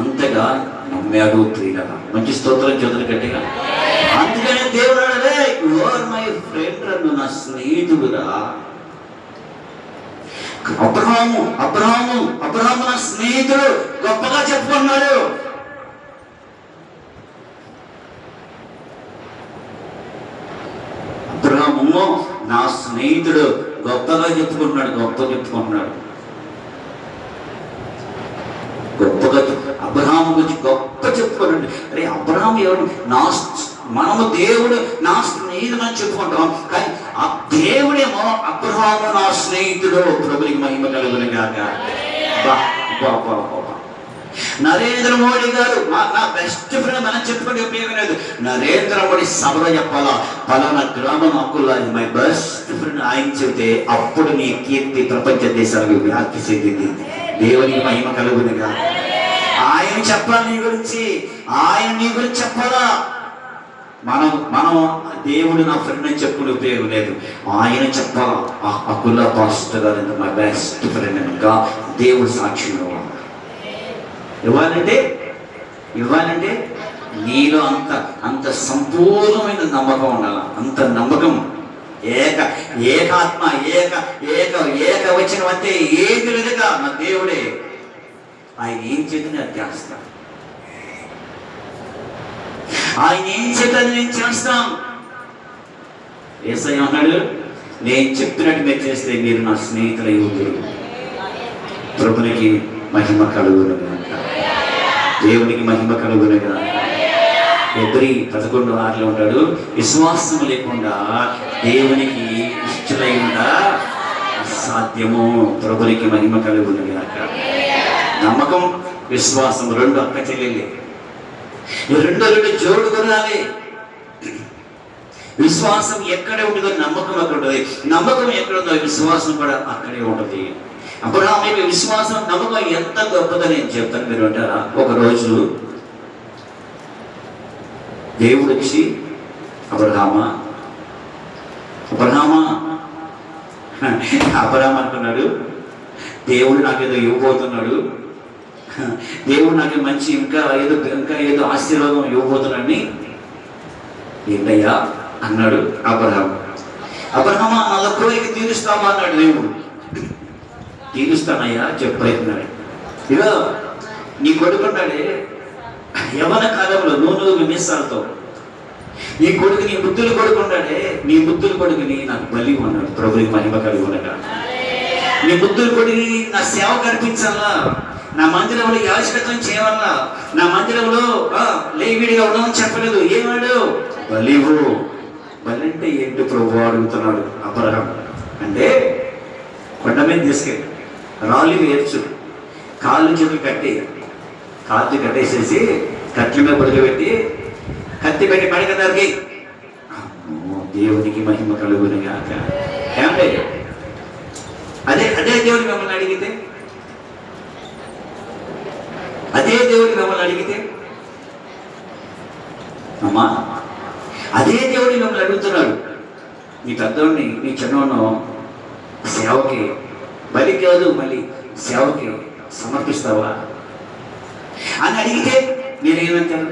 అంతగా నమ్మాడు. ప్రియులగా మంచి స్తోత్రం చదువు గట్టిగా. అందుకనే దేవుడు అడలే, యు ఆర్ మై ఫ్రెండ్, నువ్వు నా స్నేహితుడురా. అబ్రహాము నా స్నేహితుడు గొప్పగా చెప్పుకున్నాడు. అబ్రహాము నా స్నేహితుడు గొప్పగా చెప్పుకుంటున్నాడు. అబ్రహాము గురించి గొప్ప చెప్పుకోండి. అరే అబ్రహాము ఎవరు? మనము దేవుడు నా స్నేహితుడు అని చెప్పుకుంటాం, కానీ ఆ దేవుడేమో అబ్రహాము నా స్నేహితుడు. ప్రభునికి మహిమ కలుగునుగాక. నరేంద్ర మోడీ గారు నా బెస్ట్ ఫ్రెండ్ మనం చెప్పుకుంటే ఉపయోగం లేదు. నరేంద్ర మోడీ సభలో చెప్పాలా, పలానా గ్రామం అక్కుల్లా మై బెస్ట్ ఫ్రెండ్ ఆయన చెబితే అప్పుడు నీ కీర్తి ప్రపంచ దేశాలకు వ్యాప్తి చెందింది. దేవునికి మహిమ కలుగునుగాక. ఆయన చెప్పాలి నీ గురించి, ఆయన నీ గురించి చెప్పాలా. మనం దేవుడు నా ఫ్రెండ్ అని చెప్పుకునే ఉపయోగం లేదు. ఆయన చెప్పాలా, అకుల్లా పాస్టర్ గారు మై బెస్ట్ ఫ్రెండ్ అనగా దేవుడు సాక్షిగా ఇవ్వాలంటే నీలో అంత సంపూర్ణమైన నమ్మకం ఉండాలి. అంత నమ్మకం, ఏకాత్మ, ఏక వచనం అంటే ఏది లేదుగా నా దేవుడే. ఆయన ఏం చేతనే అది చేస్తాం, ఆయన ఏం చేతని నేను చేస్తాం. యేసయ్య అన్నాడు, నేను చెప్పినట్టు మీరు చేస్తే మీరు నా స్నేహితులై ఉందురు. ప్రభునికి మహిమ కలుగునుగాక. దేవునికి మహిమ కలుగునుగాక. ఎబ్రీ 11:6 ఉంటాడు, విశ్వాసం లేకుండా దేవునికి ఇష్టమై ఉండా అసాధ్యము. ప్రభునికి మహిమ కలుగునుగాక. నమ్మకం విశ్వాసం 2 అక్క చెల్లెళ్ళే. ఈ 2 జోడు కొనాలి. విశ్వాసం ఎక్కడే ఉంటుందో నమ్మకం అక్కడ ఉంటుంది, నమ్మకం ఎక్కడ ఉందో విశ్వాసం కూడా అక్కడే ఉంటుంది. అబ్రహాము యొక్క విశ్వాసం నమ్మకం ఎంత గొప్పదని నేను చెప్తాను, మీరు అంటారా? ఒకరోజు దేవుడు వచ్చి అబ్రహామా అనుకున్నాడు, దేవుడు నాకేదో ఇవ్వబోతున్నాడు, దేవుడు నాకు మంచి ఇంకా ఏదో ఆశీర్వాదం ఇవ్వబోతున్నాడని ఏంటయ్యా అన్నాడు అబ్రహామా నా కోరిక తీరుస్తావా అన్నాడు దేవుడు. తీరుస్తానయ్యా చెప్పన్నాడు. ఇదో నీ కొడుకున్నాడే యవన కాలంలో నూనె మీసాలతో, నీ కొడుకు నీ బుద్ధులు కొడుకున్నాడే, నీ బుద్ధులు కొడుకుని నాకు బలి అన్నాడు. ప్రభుకి మహిమ కలిగి ఉండగా నీ బుద్ధులు కొడుకుని నా సేవ కనిపించాలా, నా మందిరంలో యాజకత్వం చేయాలా, నా మందిరంలో లేవిడిగా ఉండమని చెప్పలేదు. ఏమాడు? బలివు. బలి అంటే ఏంటి ప్రభు అడుగుతున్నాడు అబ్రహాం. అంటే కొండ మీద తీసుకెళ్ళి రాళ్ళు వేర్చు, కాళ్ళు చేతులు కట్టేసేసి కట్ల మీద పడుకోబెట్టి కత్తి పెట్టి పడకదారికి. దేవునికి మహిమ కలుగును గాక. ఏమంటే అదే దేవుడు మిమ్మల్ని అడిగితే, అమ్మా అదే దేవుడు మిమ్మల్ని అడుగుతున్నాడు, నీ పెద్దోడిని నీ చిన్నోడిని సేవకి, బలి కాదు మళ్ళీ సేవకి సమర్పిస్తావా అని అడిగితే మీరేమంటారు?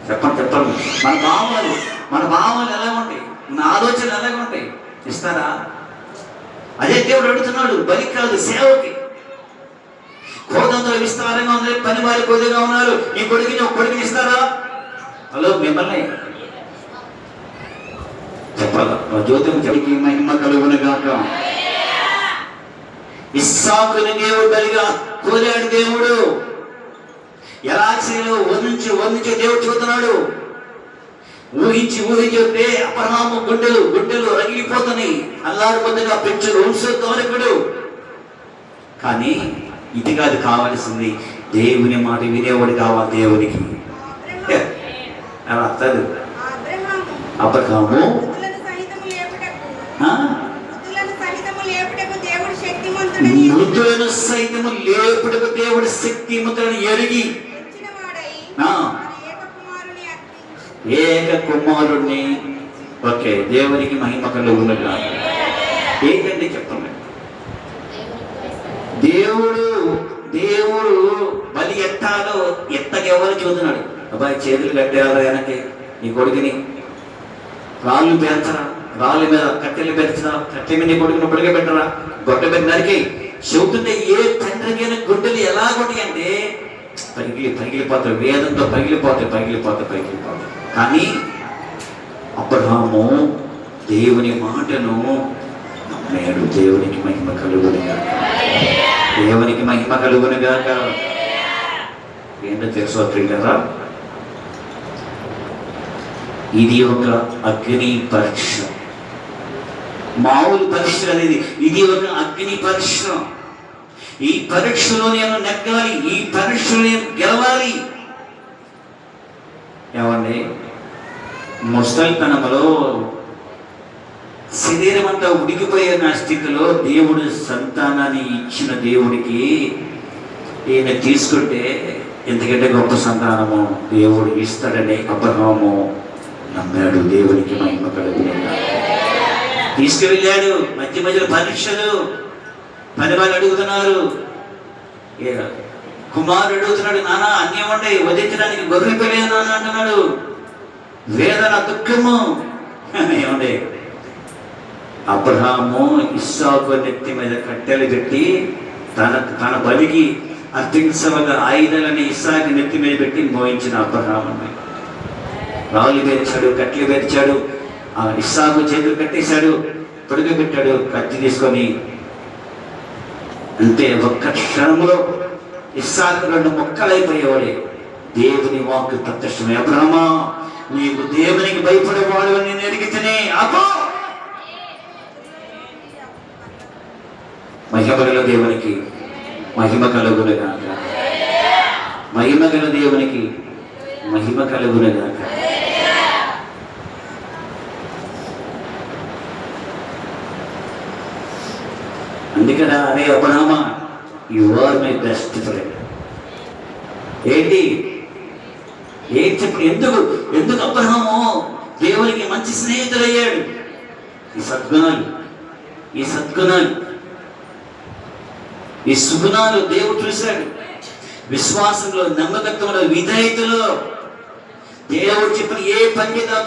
చెప్పండి. మన భావాలు ఎలా ఉంటాయి, మన ఆలోచనలు ఎలాగ ఉంటాయి? ఇస్తారా? అదే దేవుడు అడుగుతున్నాడు, బలి కాదు సేవకి. కోదంతో విస్తారంగా ఉంది, పని వారి కొద్దిగా ఉన్నారు, నీ కొడుకుని ఇస్తారా? హలో మిమ్మల్ని చెప్పాలా? జ్యోతిని చెప్పి మహిమ కలుగును గాక. ఇస్సాకుని దేవుడు బలిగా కోరాడు. దేవుడు ఎలా చేయాలో వర్ణించి దేవుడు చూస్తున్నాడు. ఊహించి అబ్రహాము గుండెలు రగిలిపోతున్నాయి, అల్లాడిపోతుగా పెంచుడు వంశోద్ధారకుడు. కానీ ఇది కాదు కావాల్సింది, దేవుని మాట వినేవాడు కావాలి. దేవునికి అర్థాలు. అబ్రహాము మృతులను సైతము లేపుటకు దేవుడు శక్తిమంతులను ఎరిగి ఏక కుమారుణ్ణి. ఓకే, దేవునికి మహిమ కలుగును గాక. ఏంటంటే చెప్పండి, దేవుడు బలి ఎత్తకెవరు చూస్తున్నాడు. అబ్బాయి చేతులు కట్టేయాలి వెనక్కి, నీ కొడుకుని రాళ్ళు పేర్చరా, రాళ్ళ మీద కట్టెలు పెంచరా, కట్టె మీద నీ కొడుకుని పొడిగా పెట్టరా, గొడ్డ మీద నరికి చెబుతుంటే ఏ తండ్రికైనా గుండెలు ఎలా కొట్టి అంటే పగిలిపోతాయి, వేదంతో పగిలిపోతాయి. కానీ అబ్రహాము దేవుని మాటను నమ్మాడు. దేవునికి మహిమ కలుగును గాక. ఏంటో తెలుసో ప్రియులారా, ఇది ఒక అగ్ని పరీక్ష. మామూలు పరీక్ష అనేది, ఇది ఒక అగ్ని పరీక్ష. ఈ పరీక్షలో నేను నెగ్గాలి, ఈ పరీక్షలో నేను గెలవాలి. ఏమండి, ముసలితనంలో శరీరం అంతా ఉడికిపోయిన స్థితిలో దేవుడు సంతానాన్ని ఇచ్చిన దేవుడికి ఈయన తీసుకుంటే ఎందుకంటే గొప్ప సంతానము దేవుడు ఇస్తాడని అబ్రహాము నమ్మాడు. దేవునికి మహిమ కలుగును గాక. తీసుకువెళ్ళాడు. మధ్యలో పరీక్షలు, పని వాళ్ళు అడుగుతున్నారు, కుమారుడు అడుగుతున్నాడు, నానా అన్యం ఉండే వధించడానికి గొర్రె పిల్లలు నాన్న అంటున్నాడు. వేదన దుఃఖము ఏమండే. అబ్రహాము ఇస్సాకు నెత్తి మీద కట్టెలు పెట్టి తన బలికి అర్పించవల ఆయుధాలని ఇస్సాకు నెత్తి మీద పెట్టి మోయించిన అబ్రహాముని రాళ్ళు పేర్చాడు, కట్టెలు పేర్చాడు, ఇస్సాకు చేతులు కట్టేశాడు, పొడుగబెట్టాడు కత్తి తీసుకొని. అంటే ఒక్క క్షణంలో ఇస్సాకు 2 ముక్కలైపోయేవాడే. దేవుని వాక్కు ప్రత్యక్షమే, అబ్రహామా నీవు దేవునికి భయపడేవాడు అని నేను ఎరిగితేనే అపో. మహిమలో దేవునికి మహిమ కలుగునుగాక. మహిమ గల దేవునికి మహిమ కలుగునుగాక. అందుకనా అనే అబ్రహామా, you are my best friend. ఏంటి చెప్పు, ఎందుకు అబ్రహాము దేవునికి మంచి స్నేహితుడయ్యాడు? ఈ సుగుణాలు దేవుడు చూశాడు. విశ్వాసంలో, నమ్మకత్వంలో, విధేయతలో, దేవుడు చెప్పిన ఏ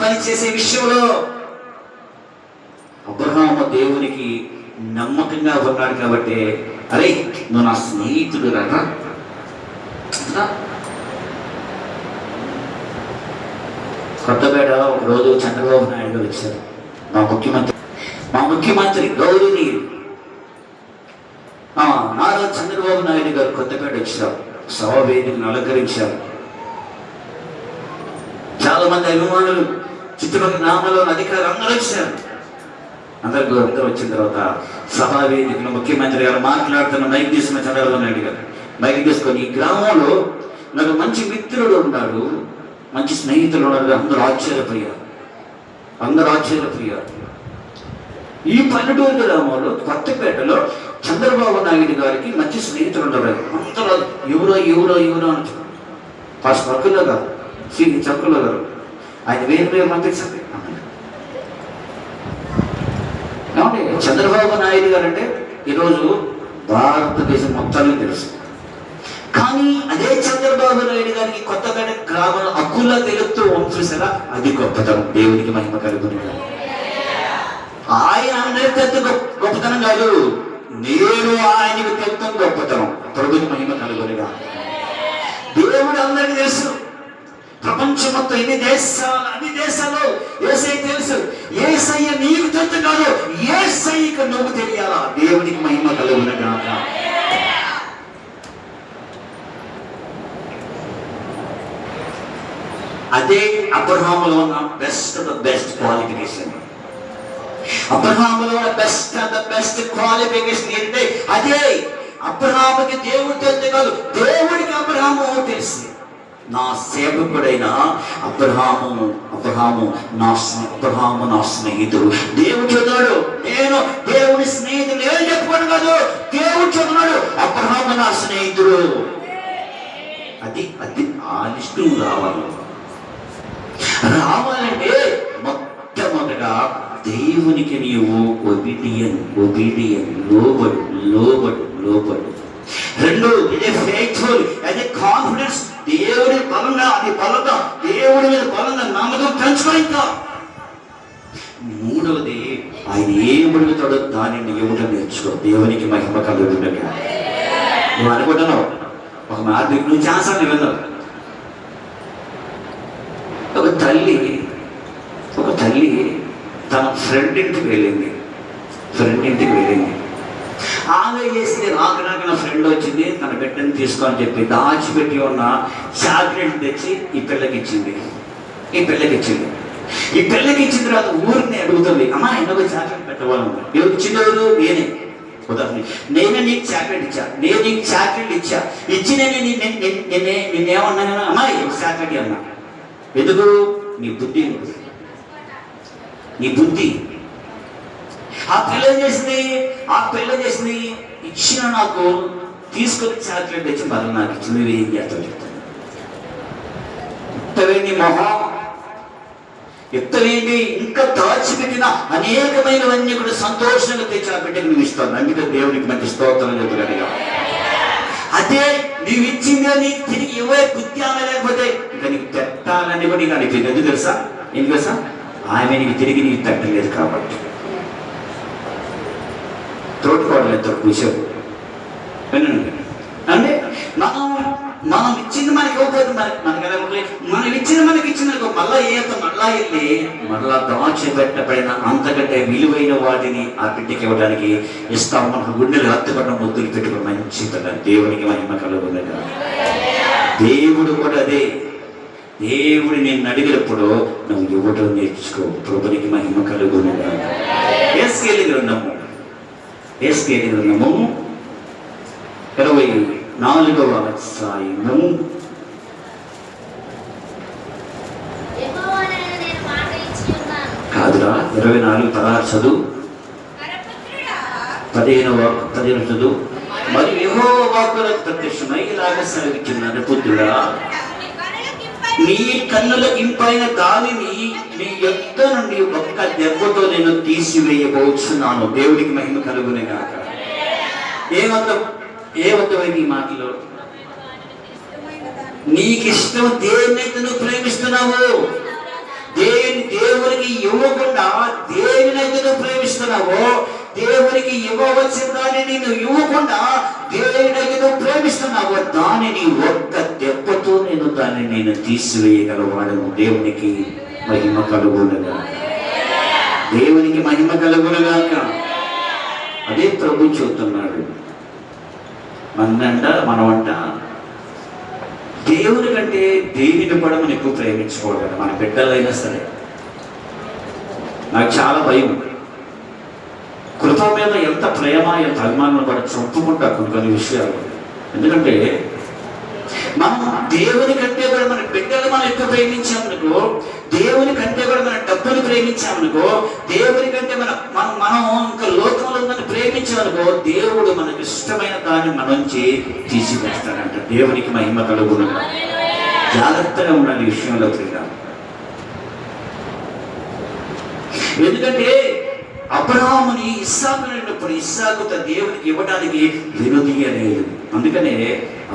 పని చేసే విషయంలో అబ్రహాము దేవునికి నమ్మకంగా ఉన్నాడు. కాబట్టి అరే నువ్వు నా స్నేహితుడు రా. కొత్తపేట ఒకరోజు చంద్రబాబు నాయుడు గారు వచ్చారు. మా ముఖ్యమంత్రి గౌరవనీయుడు నారా చంద్రబాబు నాయుడు గారు కొత్తపేట వచ్చారు. సభ వేదికను అలంకరించారు. చాలా మంది అభిమానులు, చుట్టుపక్కల గ్రామాల్లో అధికారులు అందరూ వచ్చారు. అందరూ వచ్చిన తర్వాత సభా వేదికను ముఖ్యమంత్రి గారు మాట్లాడుతున్న మైక్ తీసుకున్న చంద్రబాబు నాయుడు గారు మైక్ తీసుకొని, ఈ గ్రామంలో నాకు మంచి మిత్రుడు ఉన్నాడు, మంచి స్నేహితులు ఉన్నారు. అందరూ ఆశ్చర్యపోయారు. ఈ పల్లెటూరు గ్రామంలో కొత్తపేటలో చంద్రబాబు నాయుడు గారికి మంచి స్నేహితులు ఉన్నారు. అందరూ ఎవరో అని ఫస్ట్ పక్కలో గారు, శ్రీ చక్కులో గారు, ఆయన వేరు పంపించండి. కాబట్టి చంద్రబాబు నాయుడు గారు అంటే ఈరోజు భారతదేశం మొత్తానికి తెలుసు. కానీ అదే చంద్రబాబు నాయుడు గారికి కొత్తపేట గ్రామంలో హక్కులా తెలుస్తూ చూసారా, అది గొప్పతనం. దేవునికి మహిమ కలుగుతుంది. ఆయన అందరికీ గొప్పతనం కాదు, నేను ఆయనకు తెలుస్తాం గొప్పతనం. ప్రభుకి మహిమ కలుగునిగా. దేవుడు అందరికీ తెలుసు. ప్రపంచం మొత్తం అన్ని దేశాలు యేసయ్య తెలుసు. యేసయ్య నీకు తెలుసు కాదు, యేసయ్యకు నువ్వు తెలియాలా. దేవునికి మహిమ కలుగునిగా. అదే అబ్రహాములో ఉన్న బెస్ట్ క్వాలిఫికేషన్. అబ్రహాములో ఉన్న బెస్ట్ క్వాలిఫికేషన్ ఏంటంటే అదే అబ్రహాముకి దేవుడు తెలుసు కాదు, దేవుడికి అబ్రహాము తెలుసు. నా సేవకుడైన అబ్రహాము నా స్నేహితుడు. దేవుడు చదువున్నాడు, నేను దేవుడి స్నేహితుడు నేను చెప్పుకోను కాదు, దేవుడు చదువున్నాడు అబ్రహాము నా స్నేహితుడు. అది ఆ లిస్టు రావాలంటే మొట్టమొదట దేవునికి నీవు ఒబీడియన్ లోబడు. రెండు, ఇదే ఫెయిత్ఫుల్, అదే కాన్ఫిడెన్స్. దేవుడి బలంగా దేవుడి మీద బలంగా నమ్మకం పెంచుకో. మూడవది, ఆయన ఏం అడుగుతాడో దానిని ఇవ్వడం నేర్చుకో. దేవునికి మహిమ కలుగుతుండగా. నువ్వు అనుకుంటున్నావు ఒక మార్గం నువ్వు చాలాసార్లు విన్నావు. ఒక తల్లి తన ఫ్రెండ్ ఇంటికి వెళ్ళింది. ఆమె చేసింది, రాకరాక ఫ్రెండ్ వచ్చింది, తన బిడ్డని తీసుకోని చెప్పి దాచిపెట్టి ఉన్న చాక్లెట్ తెచ్చి ఈ పిల్లకి ఇచ్చింది. ఈ పిల్లకి ఇచ్చిన తర్వాత ఊరిని అడుగుతుంది, అమ్మా ఎన్నో చాక్లెట్ పెట్టవాళ్ళు. ఎవరు ఇచ్చిందెవరు? నేనే నీకు చాక్లెట్ ఇచ్చా. ఇచ్చి నేనేమన్నాను, అమ్మా చాక్లెట్ అన్నా. ఎందుకు? నీ బుద్ధి. ఆ పిల్ల చేసింది ఇచ్చిన నాకు తీసుకొని చాక్లెట్ తెచ్చి మళ్ళీ నాకు ఇచ్చింది. నువ్వేం చేస్తావు చెప్తాను. ఎత్తవేంటి మొహం, ఎత్తవేంటి ఇంకా దాచిపెట్టిన అనేకమైనవన్నీ కూడా సంతోషంగా తెచ్చి ఆ బిడ్డకి నువ్వు ఇస్తాను. అందుకే దేవునికి మంచి స్తోత్రం చెప్తున్నట్టుగా. అదే నీవు ఇచ్చిందో నీకు తిరిగి ఇవ్వే గుర్తామే, లేకపోతే ఇంకా నీకు పెట్టాలని కూడా నీకు అనిపించింది. ఎందుకు తెలుసా? ఆమె నీకు తిరిగి నీకు తట్టలేదు కాబట్టి. తోడుకోవడం తక్కువ విషయం. అంటే మనం ఇచ్చింది మనకి ఇవ్వకపోతే మనం ఇచ్చింది మనకి ఇచ్చింది మళ్ళా మళ్ళా దాచిపెట్టబడిన అంతకంటే విలువైన వాటిని ఆ బిడ్డకి ఇవ్వడానికి ఇస్తాం. మనకు గుండెలు హత్తుపడిన ముద్దులు పెట్టుకుని మంచి పిల్ల. దేవునికి మహిమ కలుగుతుండగా. దేవుడు కూడా అదే. దేవుడు నిన్ను అడిగినప్పుడు నువ్వు ఇవ్వడం నేర్చుకో. ప్రభునికి మహిమ కలుగుతుండగా. యేసయ్య గ్రంథము 24వ అధ్యాయము కాదురా 24:16 చదువు, 15 చదువు. మరి యెహోవా వాక్కులకు ప్రత్యక్షమై ఇలాగ సెలవిచ్చున్నాడు, పుత్రుడా, నీ కన్నులకు ఇంపైన గాలిని నీ యొద్ద నుండి ఒక్క దెబ్బతో నేను తీసివేయబోచున్నాను. దేవుడికి మహిమ కలుగునే గాక. ఏమర్థమైంది ఈ మాటలో? నీకిష్టం దేన్నైతే నువ్వు ప్రేమిస్తున్నావు, దేవునికి ఇవ్వకుండా దేనినైతే నువ్వు ప్రేమిస్తున్నావో, దేవునికి ఇవ్వవలసిన దానిని నువ్వు ఇవ్వకుండా దేనినైతే నువ్వు ప్రేమిస్తున్నావో దానిని ఒక్క దెబ్బతో నేను తీసివేయగలవాడను. దేవునికి మహిమ కలుగునుగా, దేవునికి మహిమ కలుగునుగాక. అదే ప్రభు చెబుతున్నాడు. మనమంట దేవుని కంటే దేనిని కూడా మనం ఎక్కువ ప్రేమించుకోవాలి. మన బిడ్డలైనా సరే. నాకు చాలా భయం, కృప మీద ఎంత ప్రేమ ఎంత అభిమానం కూడా చెప్పుకుంటారు కొన్ని విషయాలు. ఎందుకంటే మనం దేవుని కంటే కూడా మన బిడ్డలు మనం ఎక్కువ ప్రేమించామనుకో, దేవుని కంటే కూడా మన డబ్బుని ప్రేమించామనుకో, దేవుని కంటే మనం ఇంకా లోకంలో ఉందని ప్రేమించామనుకో, దేవుడు మనకు ఇష్టమైన దాన్ని మన నుంచి తీసివేస్తాడంట. దేవునికి మహిమ కలుగునుగా. జాగ్రత్తగా ఉండాలి ఈ విషయంలో ప్రియుడా. ఎందుకంటే అబ్రహాముని ఇస్సాకుని అన్నప్పుడు ఇస్సాకుతో దేవునికి ఇవ్వడానికి వెనుదీయలేదు. అందుకనే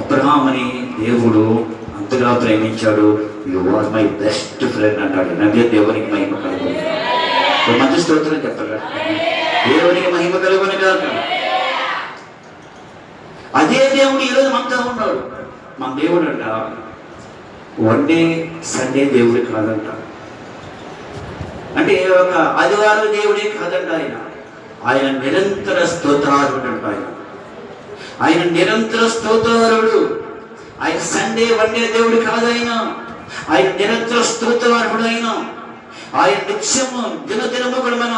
అబ్రహాముని దేవుడు అంతగా ప్రేమించాడు. You are my best friend అన్నాడు. నవ్య దేవునికి మహిమ కలుగును. మంచి స్తోత్రం చెప్పారు. దేవునికి మహిమ కలుగును కాక. అదే దేవుడు ఈరోజు మనతో ఉన్నాడు. మన దేవుడు అంట వన్ డే సండే దేవుడు కాదంట. అంటే ఒక ఆదివారం దేవుడే కాదంట. ఆయన నిరంతర స్తోత్రారుడు అంట. ఆయన నిరంతర స్తోత్రారుడు. ఆయన సండే వన్ డే దేవుడు కాదు. ఆయన నిరంతర స్తోత్రారుడు. ఆయన నిత్యము దినదినము కూడా మనం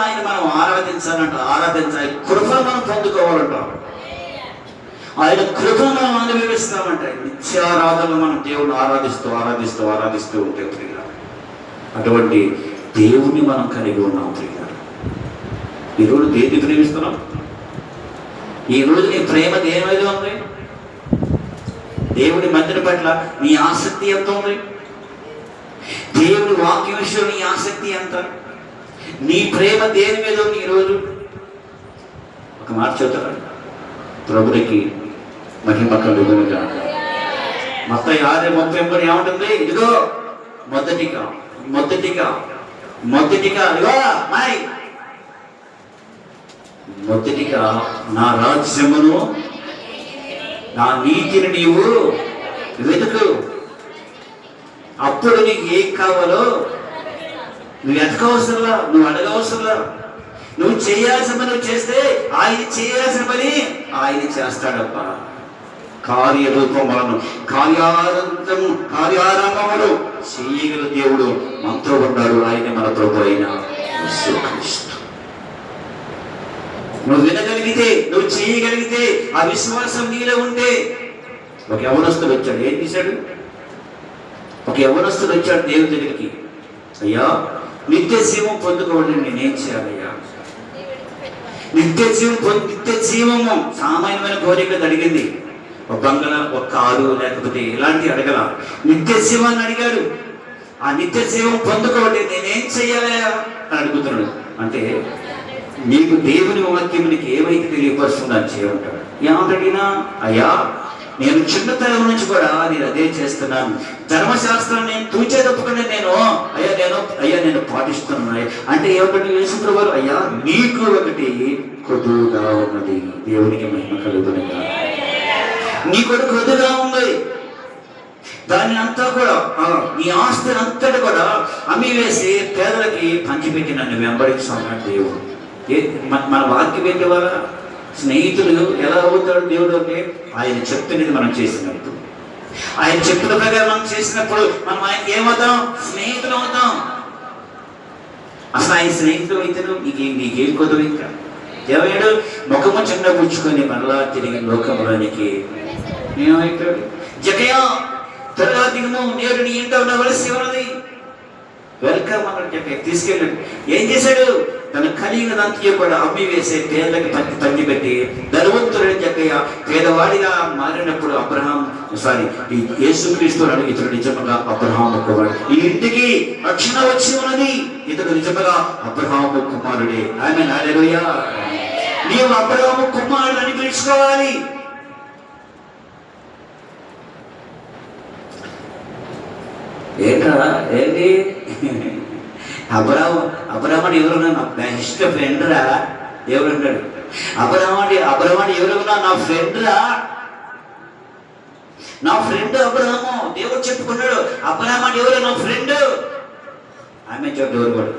ఆరాధించాలంట. ఆరాధించాలి, కృప మనం పొందుకోవాలంట. ఆయన కృపను మనం అనుభవిస్తామంట. నిత్యారాధనలు మనం దేవుడు ఆరాధిస్తూ ఆరాధిస్తూ ఆరాధిస్తూ ఉంటే ప్రియుల, అటువంటి దేవుణ్ణి మనం కలిగి ఉన్నాం ప్రియుల. ఈరోజు దేన్ని ప్రేమిస్తున్నాం? ఈరోజు నీ ప్రేమ దేని మీద ఉంది? దేవుడి మందిరం పట్ల నీ ఆసక్తి ఎంత ఉంది? దేవుడి వాక్య విషయంలో నీ ఆసక్తి ఎంత? నీ ప్రేమ దేని మీద ఉంది ఈరోజు? ఒక మాట చెప్తారు, ప్రభునికి మహిమ కలుగునుగా. మత్తయి 6:30 ఏమంటుంది? ఇదిగో మొదటిగా మొదటిగా నా రాజ్యమును నా నీతిని నీవు వెతుకు, అప్పుడు నీకు ఏం కావాలో నువ్వు ఎతకవసరంలా, నువ్వు అడగవసరంలా. నువ్వు చేయాల్సిన పని నువ్వు చేస్తే ఆయన చేయాల్సిన పని ఆయన చేస్తాడబ్బా. కార్యరూపములను కార్యారంభములు చేయగల దేవుడు మనతో ఉన్నాడు. ఆయన మన ప్రభు అయిన యేసుక్రీస్తు. నువ్వు వినగలిగితే, నువ్వు చేయగలిగితే, ఆ విశ్వాసం నీలో ఉంటే. ఒక యవనస్తుడు వచ్చాడు. ఏం చేశాడు? ఒక యవనస్తుడు వచ్చాడు దేవుని దగ్గరికి. అయ్యా, నిత్య జీవం పొందుకోవడం నేనేం చేయాలయ్యా? నిత్య జీవము సామాన్యమైన కోరిక అడిగింది. ఒక బంగళ, ఒక కారు, లేకపోతే ఇలాంటి అడగల. నిత్య జీవాన్ని అడిగాడు. ఆ నిత్య జీవం పొందుకోవడం నేనేం చెయ్యాలయ్యా అని అడుగుతున్నాడు. అంటే నీకు దేవుని వాక్యం నీకు ఏమైతే తెలియపరుస్తుందో అని చేయమంటాడు. ఏమంటాడినా? అయ్యా, నేను చిన్నతనం నుంచి కూడా నేను అదే చేస్తున్నాను. ధర్మశాస్త్రం నేను తూచే తప్పుకునే నేను పాటిస్తున్నాను. అంటే ఏమిటంటే యేసుప్రభు వారు, అయ్యా నీకు ఒకటి కొద్దుగా ఉన్నది. దేవునికి మహిమ కలుగునుగా. నీ కొడుకు కొద్దుగా ఉంది. దాన్ని అంతా కూడా నీ ఆస్తిని అంతటి కూడా అమ్మి వేసి పేదలకి పంచిపెట్టి నన్ను వెంబడించాడు దేవుడు. మన వాక్యం ఏంటి? వాళ్ళ స్నేహితులు ఎలా అవుతాడు దేవుడు అంటే ఆయన చెప్పినది మనం చేసినప్పుడు, ఆయన చెప్పిన ప్రకారం మనం చేసినప్పుడు మనం ఆయనకి ఏమవుతాం? స్నేహితులు అవుతాం. అసలు ఆయన స్నేహితులు అయితే నీకేం కొద్దు. ఇంకా ఏమయ్యాడు? ముఖము చిన్నపుచ్చుకొని మరలా తిరిగి లోకంలోనికి ఏమైపోయాడు? జకయ్య త్వరగా దిగుము, నేడు నీ ఇంట ఉండవలసి ఉన్నది. వెల్కమ్ అన్నాడు జకయ్య. తీసుకెళ్ళాడు. ఏం చేశాడు? తను కలిగినదంతా కూడా అమ్మి వేసే పేర్లకి పంచి పెట్టి ధనవంతుడైన జకయ్య పేదవాడిగా మారినప్పుడు ఈ యేసుక్రీస్తు అడిగి ఇతడు నిజంగా అబ్రహాము కుమారుడు, ఈ ఇంటికి రక్షణ వచ్చి ఉన్నది, ఇతడు నిజంగా అబ్రహాము కుమారుడే. ఆమేన్, హల్లెలూయా. నీవు అబ్రహాము కుమారుడు అని పిలుచుకోవాలి. ఏంట్రా ఏంటి? అబ్రహాముడు ఎవరున్నా? నా బెస్ట్ ఫ్రెండ్ రా. దేవుడు అంటాడు, అబ్రహాముడు ఎవరున్నా? నా ఫ్రెండ్ రా, నా ఫ్రెండ్ అబ్రహాము. దేవుడు చెప్పుకున్నాడు, అబ్రహాముడు ఎవరు? నా ఫ్రెండ్. ఆమె చోట ఎవరు కూడా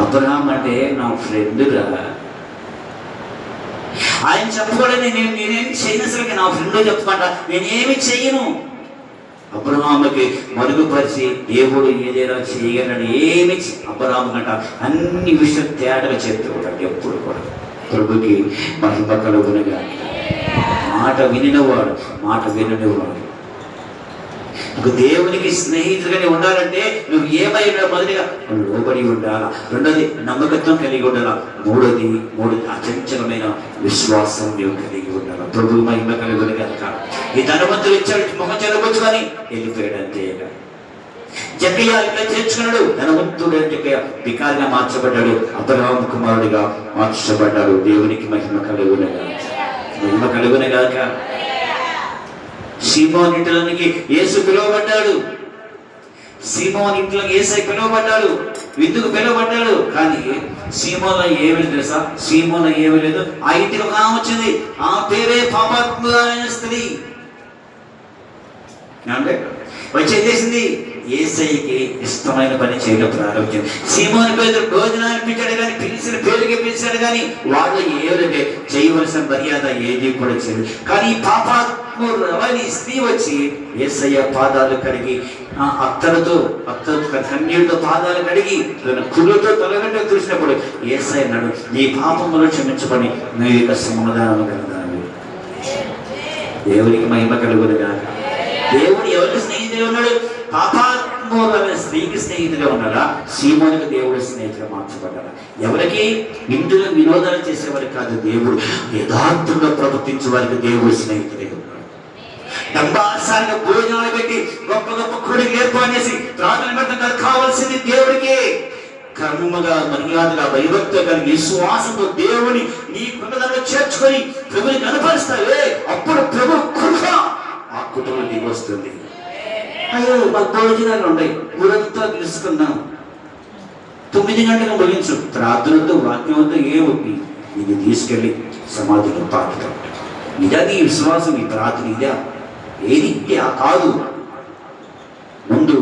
అబ్రహాం అంటే నా ఫ్రెండ్ రా. ఆయన చెప్పుకోవడం నేనేమి చేయను, అసలు నా ఫ్రెండ్ చెప్పుకుంటా, నేనేమి చెయ్యను. అబ్రహాముకి మరుగుపరిచి దేవుడు ఏదైనా చేయగలడు. ఏమి అబ్రహాము కంట అన్ని విషయం తేటగా చెప్తూ ఉంటాడు ఎప్పుడు కూడా. ప్రభుకి మహిమ కలుగునుగా. మాట వినినవాడు, మాట విననివాడు. దేవునికి స్నేహితుడిగానే ఉండాలంటే నువ్వు ఏమైనా మొదటిగా లోబడి ఉండాలా, రెండోది నమ్మకత్వం కలిగి ఉండాలా, మూడోది అచంచలమైన విశ్వాసం నువ్వు కలిగి ఉండాలా. ప్రభు మహిమ కలుగును కనుక ఈ ధనవంతులు ఇచ్చాడు, ముఖం చెలబుచ్చుకొని వెళ్ళిపోయాడు. అంతే. జకయ్య ఇట్లా చేర్చుకున్నాడు. ధనవంతుడు జకయ్య బికారిగా మార్చబడ్డాడు, అబ్రహాము కుమారుడిగా మార్చబడ్డాడు. దేవునికి మహిమ కలుగునే గాక. సీమోను ఇంటిలోనికి యేసు పిలువబడ్డాడు. సీమోను ఇంట్లోకి యేసై పిలువబడ్డాడు, విందుకు పిలువబడ్డాడు. కానీ సీమోలో ఏమీ తెలుసా? సీమోలో ఏమీ లేదు. ఆ ఇంటికి ఒక ఆమె వచ్చింది. ఆ పేరే పాపాత్మురాలైన స్త్రీ. అంటే వచ్చి ఏం చేసింది? యేసయ్యకి ఇష్టమైన పని చేయడం ప్రారంభించింది. సీమోను పేతురు భోజనాన్ని పిలిచాడు కానీ, పిలిచిన పేరుకి పిలిచాడు కానీ వాళ్ళు ఏదంటే చేయవలసిన మర్యాద ఏది కూడా చేయలేదు. కానీ ఈ పాపాత్మురాలైన స్త్రీ వచ్చి యేసయ్య పాదాలు కడిగి అత్తరుతో కన్నీళ్ళతో పాదాలు కడిగి కుళ్ళతో తొలగంటే చూసినప్పుడు యేసయ్య అన్నాడు, నీ పాపములు క్షమించబడి నీ యొక్క సమాధానం కలగాలి. దేవునికి మహిమ కలుగును గాక. దేవుడు ఎవరికి స్నేహితుడే ఉన్నాడు? పాపాత్మురాలైన స్త్రీకి స్నేహితుడే ఉన్నాడా? సీమోనుకి దేవుడు స్నేహితుడు మార్చబడ్డాడు. ఎవరికి? ఇంటిలో వినోదాలు చేసేవారికి కాదు, దేవుడు యథార్థంగా ప్రవర్తించే వారికి దేవుడు స్నేహితుడే ఉన్నాడు. డంబాసారిగా భోజనాలు పెట్టి గొప్ప గొప్ప కొడుకు ఏర్పాటు చేసి ప్రార్థన పెట్టడం కావాల్సింది దేవుడికి. కర్మగా మర్యాదగా భయభక్తిగా కలిగి విశ్వాసంతో దేవుని నీ కృపలో చేర్చుకొని ప్రభుని కనపరుస్తావే, అప్పుడు ప్రభు కృప ఆ కుటుంబం దిగి వస్తుంది. అయ్యో మాకు భోజనాలు ఉన్నాయి, ఊరంతా తెలుసుకున్నాం, 9 గంటలకు ముగించు, ప్రార్థనతో వాక్యంతో ఏమొప్పి ఇది తీసుకెళ్ళి సమాధిలో పాకుతాం. ఇదా నీ విశ్వాసం? ఈ ప్రార్థన ఇదా? ఏది కాదు. ముందు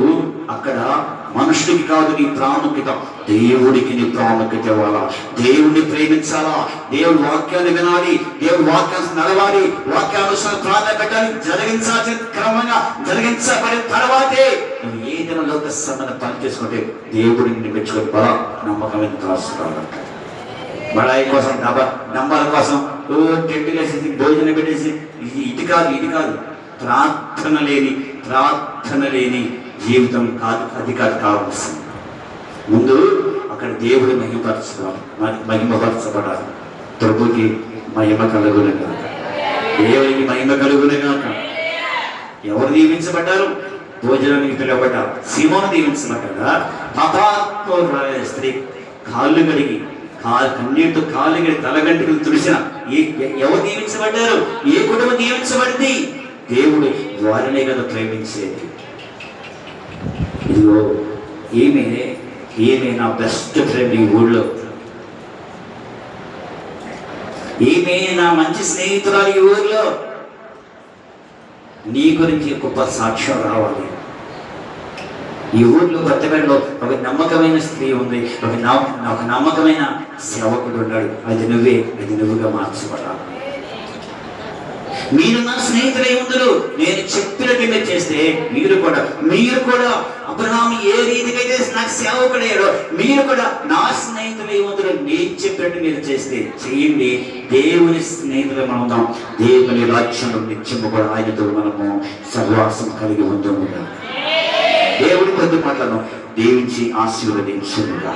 అక్కడ మనుషుడికి కాదు నీ ప్రాముఖ్యత, దేవుడికి నీ ప్రాముఖ్యత ఇవ్వాలా. దేవుడిని ప్రేమించాలా, దేవుడి వాక్యాన్ని వినాలి, దేవుడి వాక్యాన్ని నడవాలి, వాక్యానుసారం ప్రార్థన పెట్టాలి. జరిగించాల్సిన క్రమంగా జరిగించబడిన తర్వాతే నువ్వు ఏదైనా లోక సంబంధం పని చేసుకుంటే దేవుడిని మెచ్చుకొని బలా నమ్మకమైన కాసుకోవాలంట. బడాయి కోసం నంబర్ కోసం టెంట్ వేసేసి భోజనం పెట్టేసి ఇది కాదు. ప్రార్థన లేని జీవితం కాదు, అది కాదు కావాల్సింది. ముందు అక్కడ దేవుడు మహిమపరచబడాలి. ప్రభుకి మహిమ కలుగునే కాక, దేవుడికి మహిమ కలుగునే కాక. ఎవరు దీవించబడ్డారు? భోజనానికి పిలువబడ్డారు. సీమోను దీవించబడ్డాడా? పాపాత్మురాలైన స్త్రీ కాళ్ళు కడిగి కన్నీటితో కాళ్ళు కడిగి తలగంటికి తుడిసిన ఎవరు దీవించబడ్డారు? ఏ కుటుంబం దీవించబడింది? దేవుడు వారినే కదా ప్రేమించేది. ఇదిగో ఈమె నా బెస్ట్ ఫ్రెండ్ ఈ ఊళ్ళో, ఈమె నా మంచి స్నేహితురాలు ఈ ఊర్లో. నీ గురించి గొప్ప సాక్ష్యం రావాలి. ఈ ఊర్లో కొత్తపేటలో ఒక నమ్మకమైన స్త్రీ ఉంది, ఒక నమ్మకమైన సేవకుడు ఉన్నాడు. అది నువ్వుగా మార్చబడాలి. మీరు నా స్నేహితులై ఉందరు, నేను చెప్పినట్టు మీరు చేస్తే మీరు కూడా అబ్రహాము ఏ రీతిగా అయితే నాకు సేవకుడయ్యాడో మీరు కూడా నా స్నేహితులై ఉందరు. నేను చెప్పినట్టు మీరు చేయండి. దేవుని స్నేహితులు మనం ఉందాం. దేవుని రాజ్యంలో నిత్యము కూడా ఆయనతో మనము సహవాసం కలిగి ఉందాము. దేవుడి కొద్ది మాటలను దీవించి ఆశీర్వదించుగా.